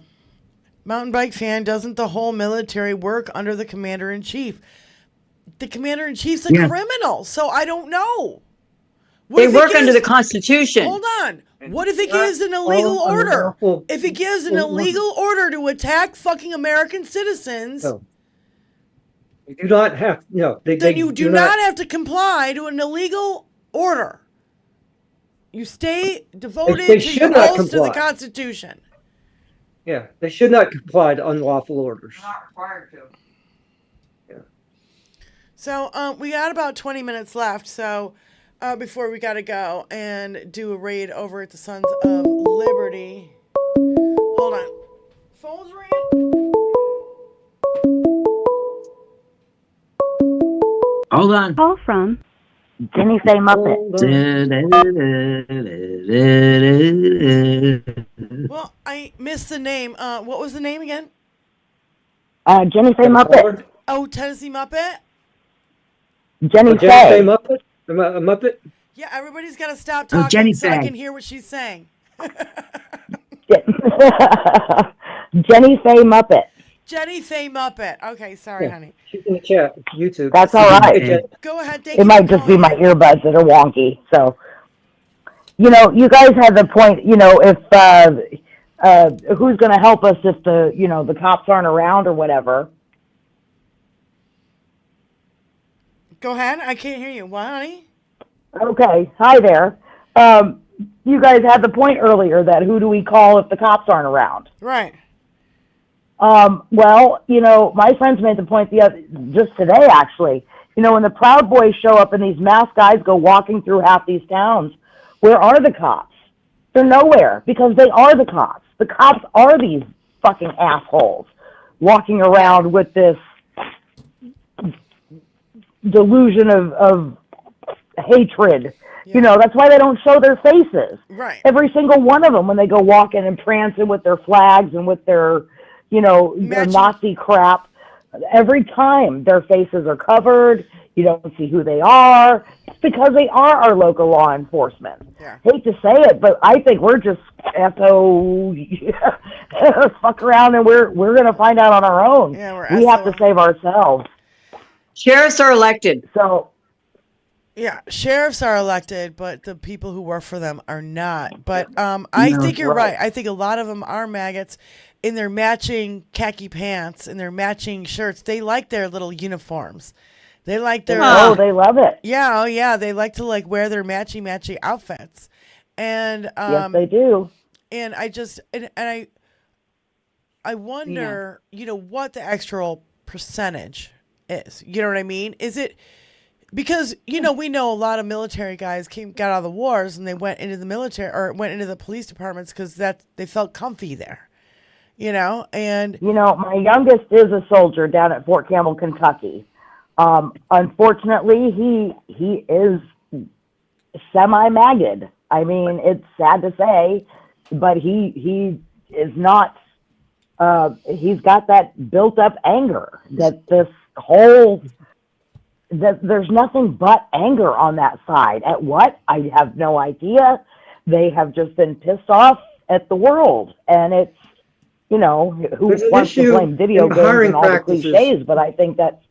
Mountain bike fan, doesn't the whole military work under the commander-in-chief? The commander-in-chief's a criminal, so I don't know. What They if he work under gives- the Constitution. Hold on. What if it gives an illegal order? If it gives an illegal order to attack fucking American citizens, No. You do not have, then you do not have to comply to an illegal order. You stay devoted They to should your not oaths to the comply. Constitution. Yeah, they should not comply to unlawful orders. Not required to. So we got about 20 minutes left. So before we got to go and do a raid over at the Sons of Liberty. Hold on. Phone's ringing. Hold on. Call from Jenny Faye Muppet. Well, I missed the name. What was the name again? Jenny Faye Muppet. Oh, Tennessee Muppet? Jenny Jenny Faye. Faye Muppet? A Muppet? Yeah, everybody's got to stop Oh, talking Jenny so I Faye. can hear what she's saying. Jenny Faye Muppet. Jenny Faye Muppet. Okay, sorry, Yeah. honey. She's in the chat. YouTube. That's all right. Hey, Go ahead. Thank you It might for just be calling my in. earbuds that are wonky. So, you know, you guys had the point. You know, if who's going to help us if the cops aren't around or whatever. Go ahead. I can't hear you. What, honey? Okay. Hi there. You guys had the point earlier that who do we call if the cops aren't around? Right. Well, you know, my friends made the point just today, actually. You know, when the Proud Boys show up and these masked guys go walking through half these towns, where are the cops? They're nowhere because they are the cops. The cops are these fucking assholes walking around with this delusion of hatred. Yeah. You know, that's why they don't show their faces. Right. Every single one of them when they go walking and prancing with their flags and with their, you know, their Nazi crap. Every time their faces are covered, you don't see who they are. It's because they are our local law enforcement. Yeah. Hate to say it, but I think we're just fuck around and we're gonna find out on our own. Yeah, we have to save ourselves. Sheriffs are elected. So yeah, sheriffs are elected, but the people who work for them are not. But I think you're right. I think a lot of them are maggots in their matching khaki pants and their matching shirts. They like their little uniforms. They like their they love it. Yeah, oh yeah, they like to like wear their matchy outfits. And yes, they do. And I just and I wonder, you know, what the actual percentage is. You know what I mean? Is it because, you know, we know a lot of military guys got out of the wars and they went into the military or went into the police departments because they felt comfy there, you know? And, you know, my youngest is a soldier down at Fort Campbell, Kentucky. Unfortunately, he is semi-magged. I mean, it's sad to say, but he is not, he's got that built up anger that that there's nothing but anger on that side. At what? I have no idea. They have just been pissed off at the world. And it's, you know, who wants to blame video games and all the cliches, but I think that's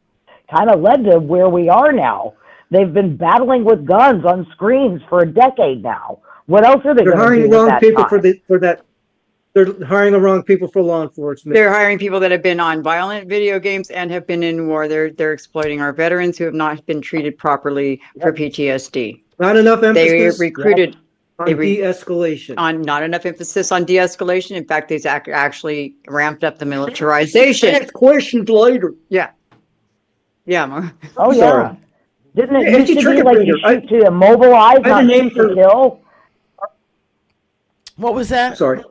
kind of led to where we are now. They've been battling with guns on screens for a decade now. What else are they going to do? They're hiring the wrong people for that. They're hiring the wrong people for law enforcement. They're hiring people that have been on violent video games and have been in war. They're exploiting our veterans who have not been treated properly for PTSD. Not enough emphasis. They recruited on de-escalation. On not enough emphasis on de-escalation. In fact, they've actually ramped up the militarization. Ask questions later. Yeah. Yeah. Oh yeah. Sorry. Didn't it used to be like you shoot to immobilize, not shoot to kill? What was that? Sorry.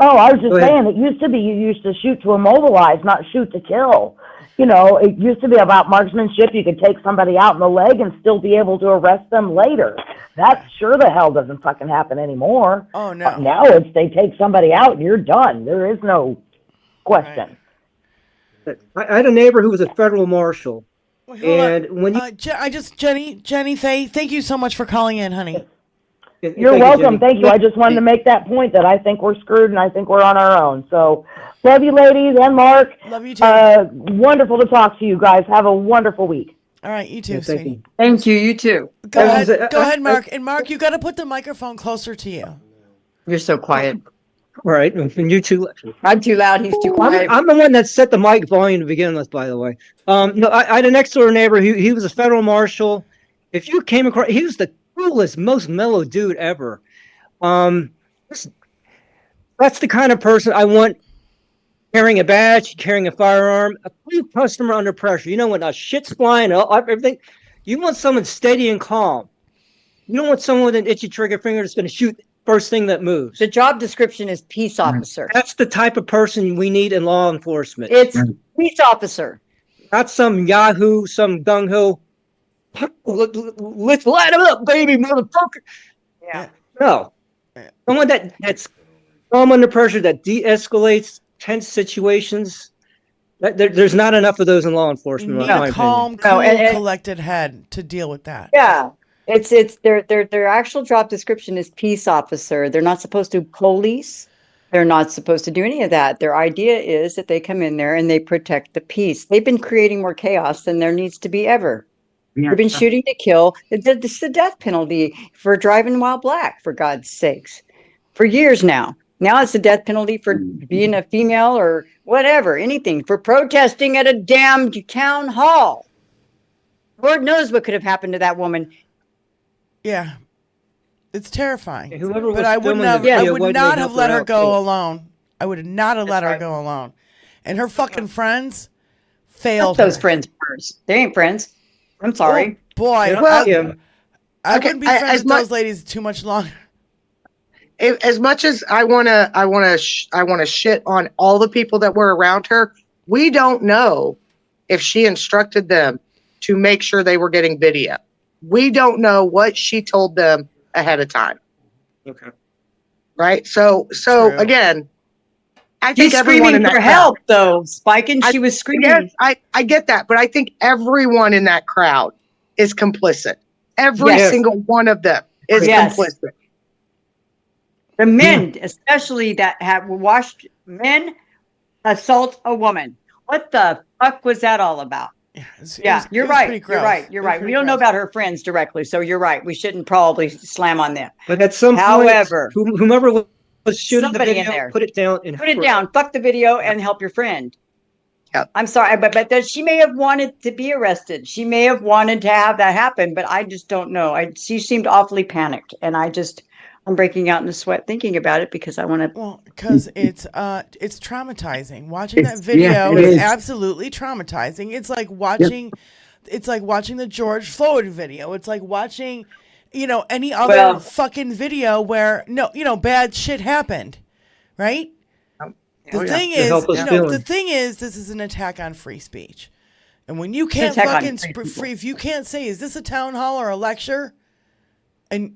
Oh, I was just saying, it used to be you used to shoot to immobilize, not shoot to kill. You know, it used to be about marksmanship. You could take somebody out in the leg and still be able to arrest them later. That sure the hell doesn't fucking happen anymore. Oh, no. Now it's they take somebody out and you're done. There is no question. Right. I had a neighbor who was a federal marshal. Wait, and when you... Jenny Faye, thank you so much for calling in, honey. You're welcome. Thank you. I just wanted to make that point that I think we're screwed and I think we're on our own. So love you ladies and Mark. Love you too. Wonderful to talk to you guys. Have a wonderful week. All right, you too, sweetie. Thank you. You too. Go ahead, Mark. And Mark, you got to put the microphone closer to you. You're so quiet. All right, and you too. I'm too loud. He's too quiet. I'm the one that set the mic volume to begin with, by the way. No, I had a next door neighbor. He was a federal marshal. If you came across, he was the coolest, most mellow dude ever. That's the kind of person I want carrying a badge, carrying a firearm, a cool customer under pressure. You know, when shit's flying up, everything, you want someone steady and calm. You don't want someone with an itchy trigger finger that's going to shoot first thing that moves. The job description is peace officer. That's the type of person we need in law enforcement. It's peace officer. Not some Yahoo, some gung-ho. Let's light 'em up, baby, motherfucker. Yeah. No. Someone that's calm under pressure, that de-escalates tense situations. There's not enough of those in law You enforcement. need in my a calm, cool, and- collected head to deal with that. Yeah. It's their actual job description is peace officer. They're not supposed to police. They're not supposed to do any of that. Their idea is that they come in there and they protect the peace. They've been creating more chaos than there needs to be ever. They've been shooting to kill. It's the death penalty for driving while black, for God's sakes, for years now. Now it's the death penalty for being a female or whatever, anything, for protesting at a damn town hall. Lord knows what could have happened to that woman. Yeah. It's terrifying. Whoever But I would filming not, the I video, would why didn't not they have help let her her out, go too? alone. I would not have let her go alone. And her fucking friends failed Those her. friends first. They ain't friends. I'm sorry. Oh, boy. Well, I okay, wouldn't be friends as with much- those ladies too much longer. As much as I wanna shit on all the people that were around her, we don't know if she instructed them to make sure they were getting video. We don't know what she told them ahead of time. Okay. Right? So True. again, I She's think everyone screaming in that for crowd, help, though, Spike, and she was screaming. Yes, I get that, but I think everyone in that crowd is complicit. Every Yes. single one of them is Yes. complicit. The men, especially that have watched men assault a woman. What the fuck was that all about? Yeah, you're right. You're right. You're right. We don't know about her friends directly, so you're right. We shouldn't probably slam on them. But at some However, point, whomever was shooting the somebody in video, there. put it down and put it down. Fuck the video and help your friend. Yep. I'm sorry, but that she may have wanted to be arrested. She may have wanted to have that happen, but I just don't know. She seemed awfully panicked, and I'm breaking out in a sweat thinking about it because I want to. Well, because it's traumatizing. Watching that It's- video yeah, it is is. absolutely traumatizing. It's like watching, it's like watching the George Floyd video. It's like watching, any other Well- fucking video where bad shit happened, right? The thing is, the thing is, this is an attack on free speech, and when you can't attack on fucking free people. free, if you can't say, "Is this a town hall or a lecture?" and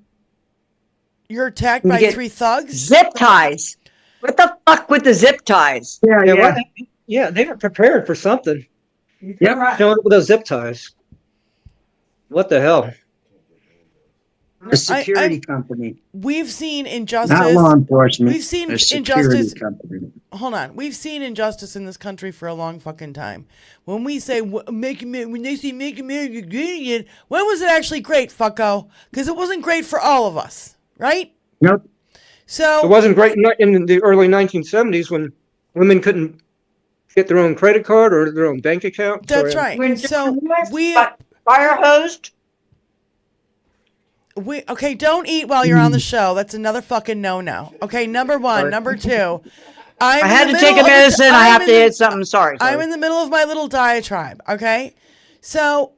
you're attacked You by get 3 thugs. Zip ties. What the fuck with the zip ties? Yeah, they were prepared for something. Yeah. Showing up with those zip ties. What the hell? A security company, We've seen injustice. not law enforcement. We've seen a security injustice. company. Hold on. We've seen injustice in this country for a long fucking time. When we say when they say make America great again, when was it actually great, fucko? Because it wasn't great for all of us, right? Nope. So It wasn't great in the early 1970s when women couldn't get their own credit card or their own bank account. that's Sorry. right. So we fire hosed. Okay, don't eat while you're on the show. That's another fucking no. Okay, number one. Number two. I had to take a medicine. I have to hit something. Sorry. I'm in the middle of my little diatribe. Okay, so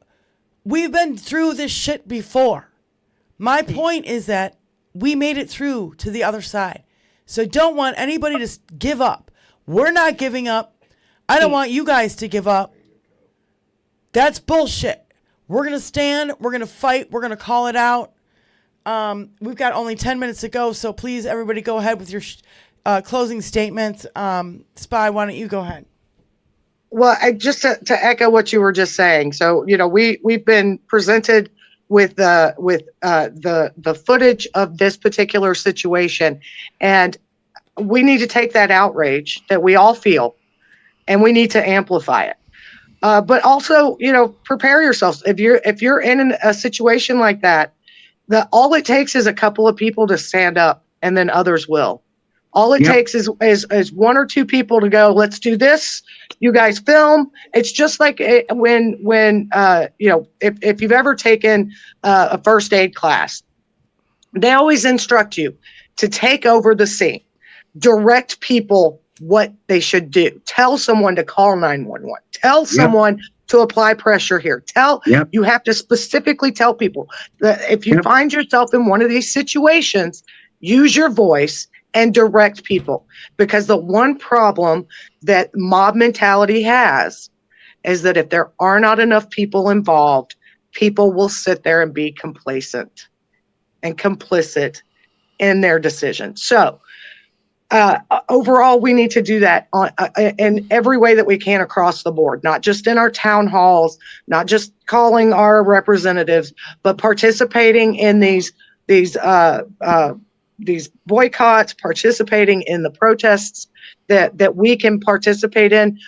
we've been through this shit before. My point is that we made it through to the other side. So don't want anybody to give up. We're not giving up. I don't want you guys to give up. That's bullshit. We're going to stand. We're going to fight. We're going to call it out. We've got only 10 minutes to go, so please, everybody, go ahead with your closing statements. Spy, why don't you go ahead? Well, just to echo what you were just saying. So, we've been presented with the footage of this particular situation, and we need to take that outrage that we all feel, and we need to amplify it. But also, prepare yourselves. If you're in a situation like that, all it takes is a couple of people to stand up, and then others will. All it takes is 1 or 2 people to go, let's do this. You guys film. It's just like when if you've ever taken a first aid class, they always instruct you to take over the scene, direct people what they should do. Tell someone to call 911. Tell someone to apply pressure here. You have to specifically tell people that if you find yourself in one of these situations, use your voice and direct people. Because the one problem that mob mentality has is that if there are not enough people involved, people will sit there and be complacent and complicit in their decisions. So overall, we need to do that in every way that we can across the board, not just in our town halls, not just calling our representatives, but participating in these boycotts, participating in the protests that we can participate in,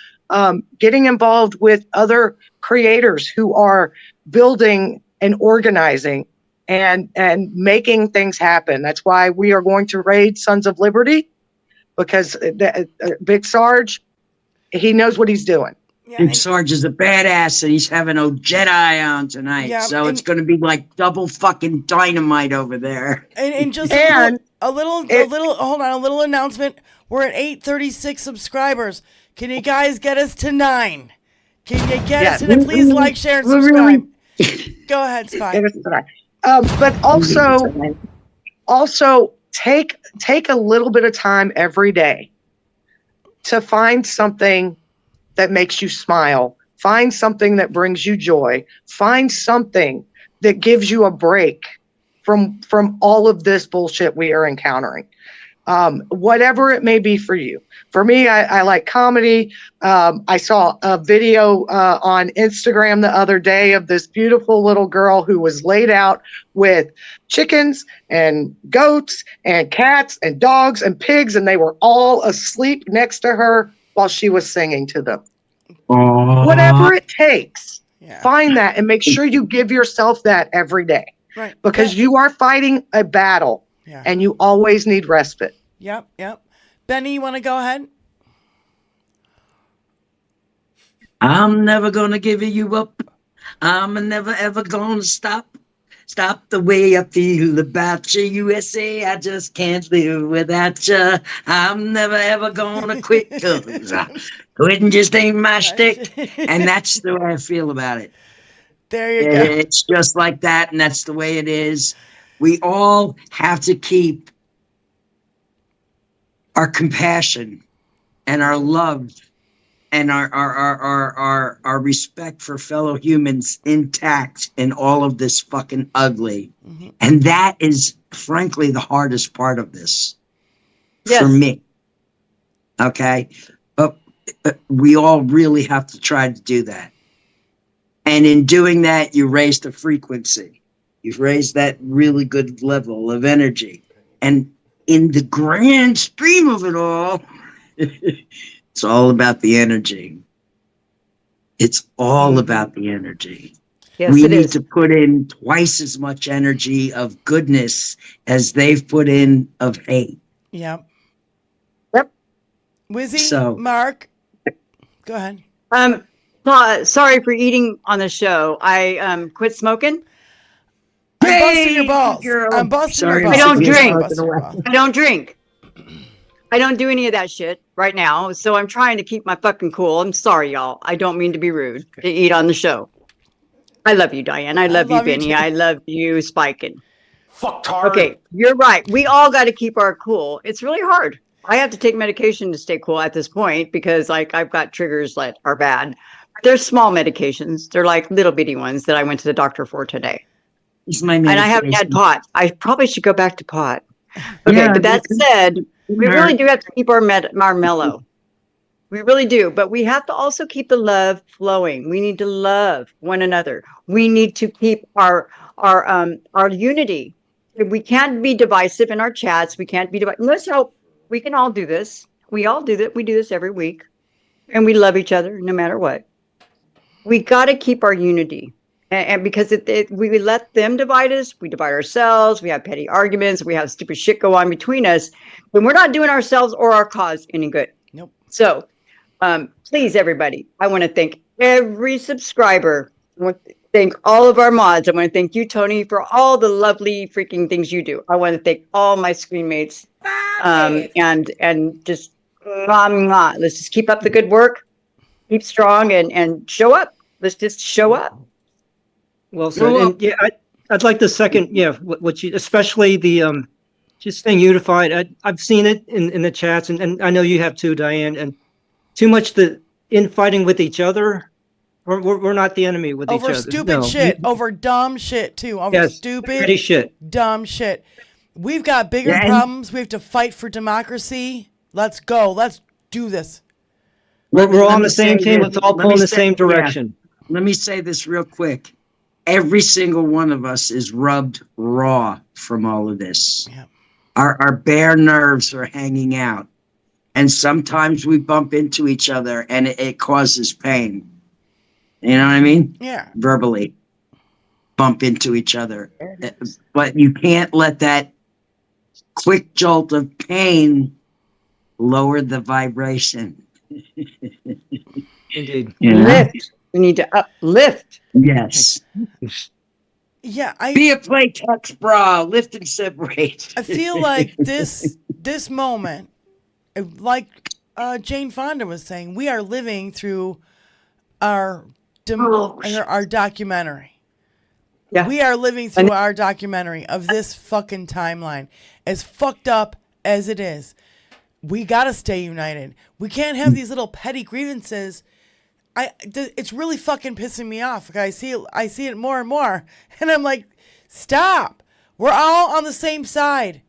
getting involved with other creators who are building and organizing and making things happen. That's why we are going to raid Sons of Liberty, because Big Sarge, he knows what he's doing. Big Sarge is a badass, and he's having a Jedi on tonight. Yeah, so and- it's going to be like double fucking dynamite over there. And just a little announcement. We're at 836 subscribers. Can you guys get us to 9? Can you get us to 9? Please like, share, and subscribe. Go ahead, Spy. But also take a little bit of time every day to find something that makes you smile. Find something that brings you joy. Find something that gives you a break from all of this bullshit we are encountering. Whatever it may be for you. For me, I like comedy. I saw a video on Instagram the other day of this beautiful little girl who was laid out with chickens and goats and cats and dogs and pigs, and they were all asleep next to her while she was singing to them. Whatever it takes, find that and make sure you give yourself that every day. Right. Because you are fighting a battle, and you always need respite. Yep. Benny, you want to go ahead? I'm never going to give you up. I'm never, ever going to stop. Stop the way I feel about you, USA. I just can't live without you. I'm never, ever going to quit, 'cause quitting just ain't my shtick. And that's the way I feel about it. There you go. It's just like that, and that's the way it is. We all have to keep our compassion and our love and our respect for fellow humans intact in all of this fucking ugly. Mm-hmm. And that is, frankly, the hardest part of this Yes. for me. Okay? But we all really have to try to do that. And in doing that, you raise the frequency. You've raised that really good level of energy. And in the grand scheme of it all, it's all about the energy. It's all about the energy. Yes, we it need is. to put in twice as much energy of goodness as they've put in of hate. Yep. Yep. Wizzy, So- Mark, go ahead. Sorry for eating on the show. I quit smoking. I'm busting your balls. I'm busting your balls. I don't I'm drink. busting your balls. I don't drink. I don't do any of that shit right now. So I'm trying to keep my fucking cool. I'm sorry, y'all. I don't mean to be rude to eat on the show. I love you, Diane. I love you, love you Benny. too. I love you, Spikin. Fucktard. Okay, you're right. We all got to keep our cool. It's really hard. I have to take medication to stay cool at this point because, like, I've got triggers that are bad. They're small medications. They're like little bitty ones that I went to the doctor for today. It's my And I haven't had medication. pot. I probably should go back to pot. Okay, Yeah, but that said, we hurt. really do have to keep our mellow. We really do. But we have to also keep the love flowing. We need to love one another. We need to keep our unity. We can't be divisive in our chats. We can't be divisive. Let's hope we can all do this. We all do that. We do this every week. And we love each other no matter what. We got to keep our unity. And because we let them divide us, we divide ourselves, we have petty arguments, we have stupid shit go on between us, then we're not doing ourselves or our cause any good. Nope. So, please, everybody, I want to thank every subscriber. I want to thank all of our mods. I want to thank you, Tony, for all the lovely freaking things you do. I want to thank all my screen mates. And just, let's just keep up the good work, keep strong, and show up. Let's just show up. Well said. And yeah, I'd like to second, what you, especially the just staying unified. I've seen it in the chats, and I know you have too, Diane. And too much the infighting with each other. We're not the enemy with each other. Over stupid shit. Over dumb shit too. Over stupid, petty shit. Dumb shit. We've got bigger problems. We have to fight for democracy. Let's go. Let's do this. We're on the same team. Let's all pull in the same direction. Yeah. Let me say this real quick. Every single one of us is rubbed raw from all of this. Yeah. Our bare nerves are hanging out. And sometimes we bump into each other and it causes pain. You know what I mean? Yeah. Verbally bump into each other. But you can't let that quick jolt of pain lower the vibration. Indeed. Yeah. Lift. We need to uplift. Yes. Yeah, be a playtex bra, lift and separate. I feel like this moment, like Jane Fonda was saying, we are living through our documentary. Yeah. We are living through our documentary of this fucking timeline. As fucked up as it is, we gotta stay united. We can't have these little petty grievances. It's really fucking pissing me off. I see it more and more, and I'm like, stop. We're all on the same side.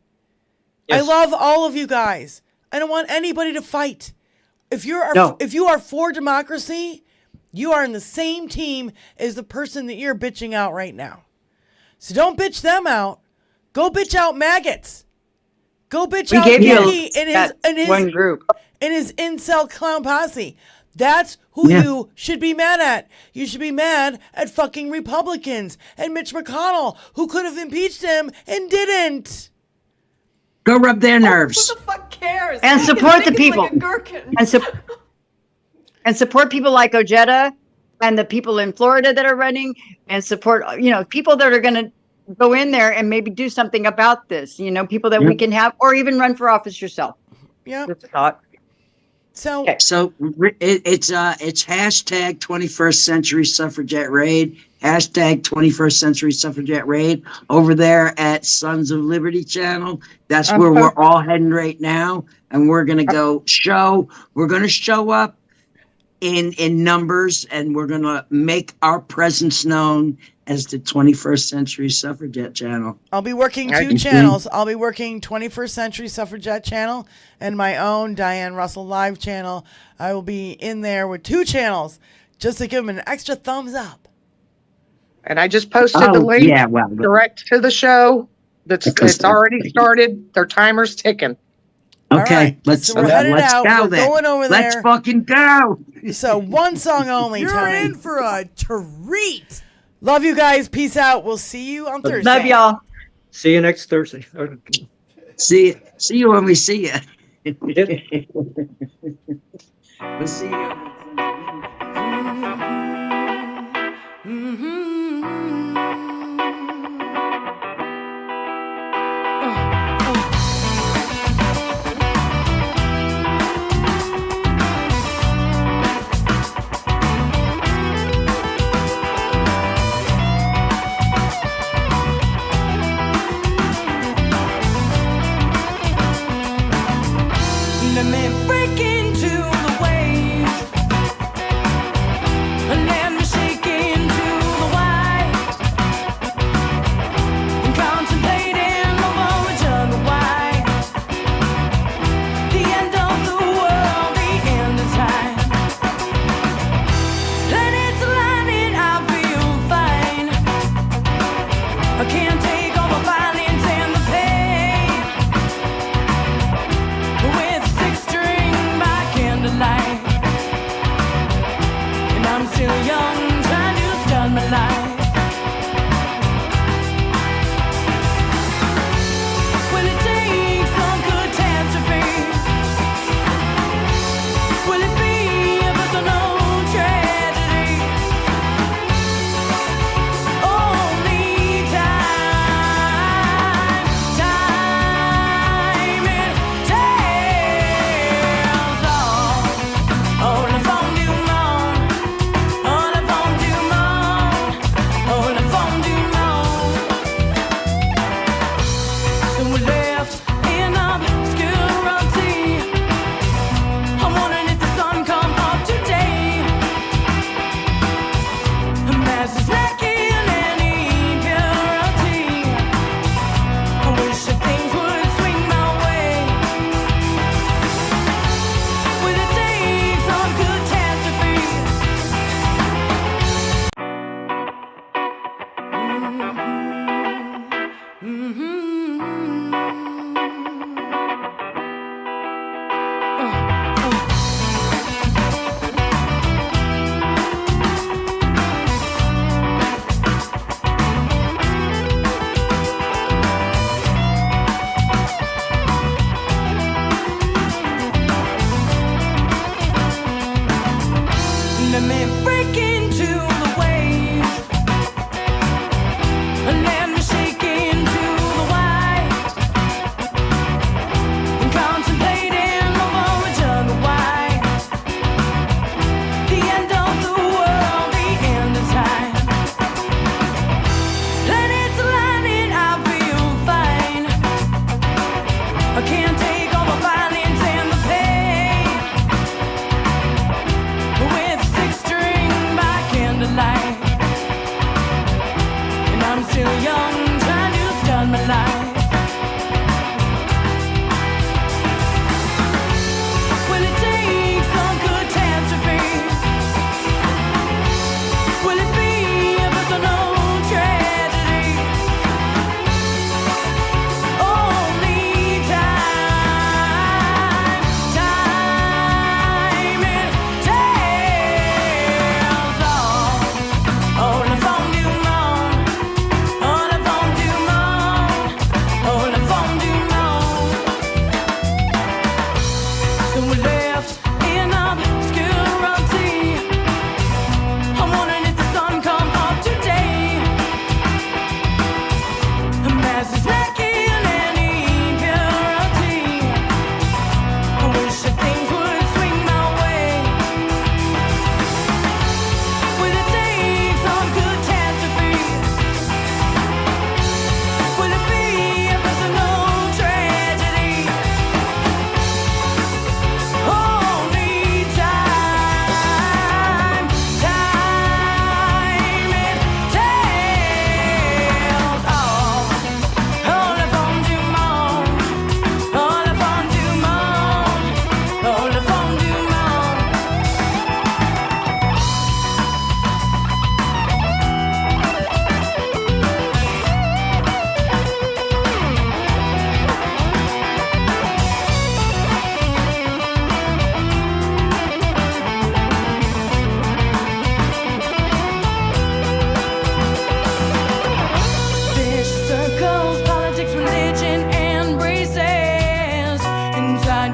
Yes. I love all of you guys. I don't want anybody to fight. If you are for democracy, you are in the same team as the person that you're bitching out right now. So don't bitch them out. Go bitch out maggots. Go bitch out Mickey and his one group and his incel clown posse. That's who you should be mad at. You should be mad at fucking Republicans and Mitch McConnell, who could have impeached him and didn't. Go rub their nerves. Who the fuck cares? And support the people. Like a gherkin. And support people like Ojeda and the people in Florida that are running, and support, people that are going to go in there and maybe do something about this, people that we can have, or even run for office yourself. Yeah. That's a thought. So it's hashtag 21st Century Suffragette Raid, hashtag 21st Century Suffragette Raid over there at Sons of Liberty channel. That's where we're all heading right now. And we're going to we're going to show up in numbers, and we're going to make our presence known as the 21st Century Suffragette channel. I'll be working two channels. I'll be working 21st Century Suffragette channel and my own Diane Russell Live channel. I will be in there with two channels just to give them an extra thumbs up. And I just posted the link direct to the show. It's already started. Their timer's ticking. Okay, right, let's so we're headed out. go we're then. going over there. Let's fucking go. So one song only. You're Tony. in for a treat. Love you guys. Peace out. We'll see you on Thursday. Love y'all. See you next Thursday. See you when we see you. We'll see you. Let me break into the waves and let me shake into the white and contemplating over a jug of wine. The end of the world, the end of time. Planets aligning, I feel fine. I can't take all the violence and the pain. With six-string by candlelight.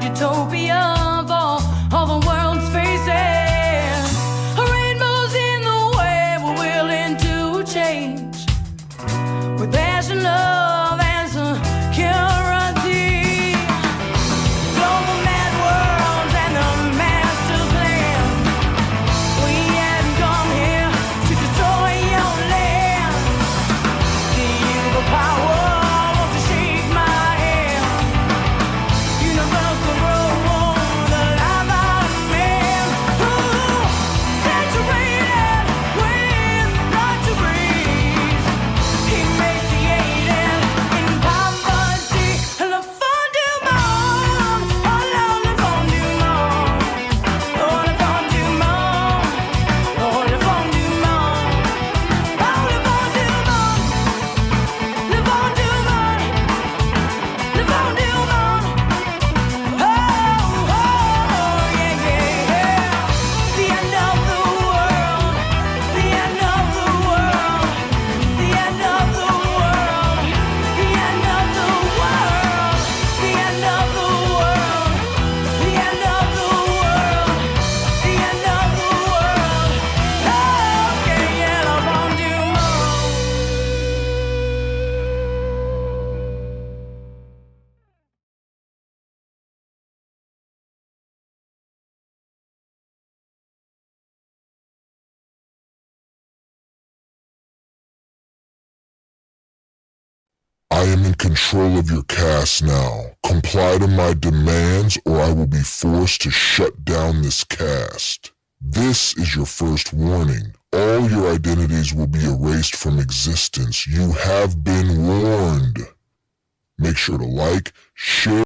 utopia for all the world's faces. Rainbows in the way, we're willing to change with passion, love, and security. Global mad worlds and the master plan. We haven't come here to destroy your land. The evil power wants to shake my hand. Universal rule, the life of man. Ooh, saturated with luxuries, emaciated in poverty, and the fun du monde, oh le fun du monde, oh le fun du monde, oh le fun du monde, oh le fun du monde, le fun du monde, le fun du monde. Oh, oh, yeah, yeah, yeah. The end of the world, the end of the world, the end of the world, the end of the world, the end of the world, the end of the world, the end of the world. Oh, yeah, yeah, le fun du monde. I am in control of your cast now. Comply to my demands or I will be forced to shut down this cast. This is your first warning. All your identities will be erased from existence. You have been warned. Make sure to like, share,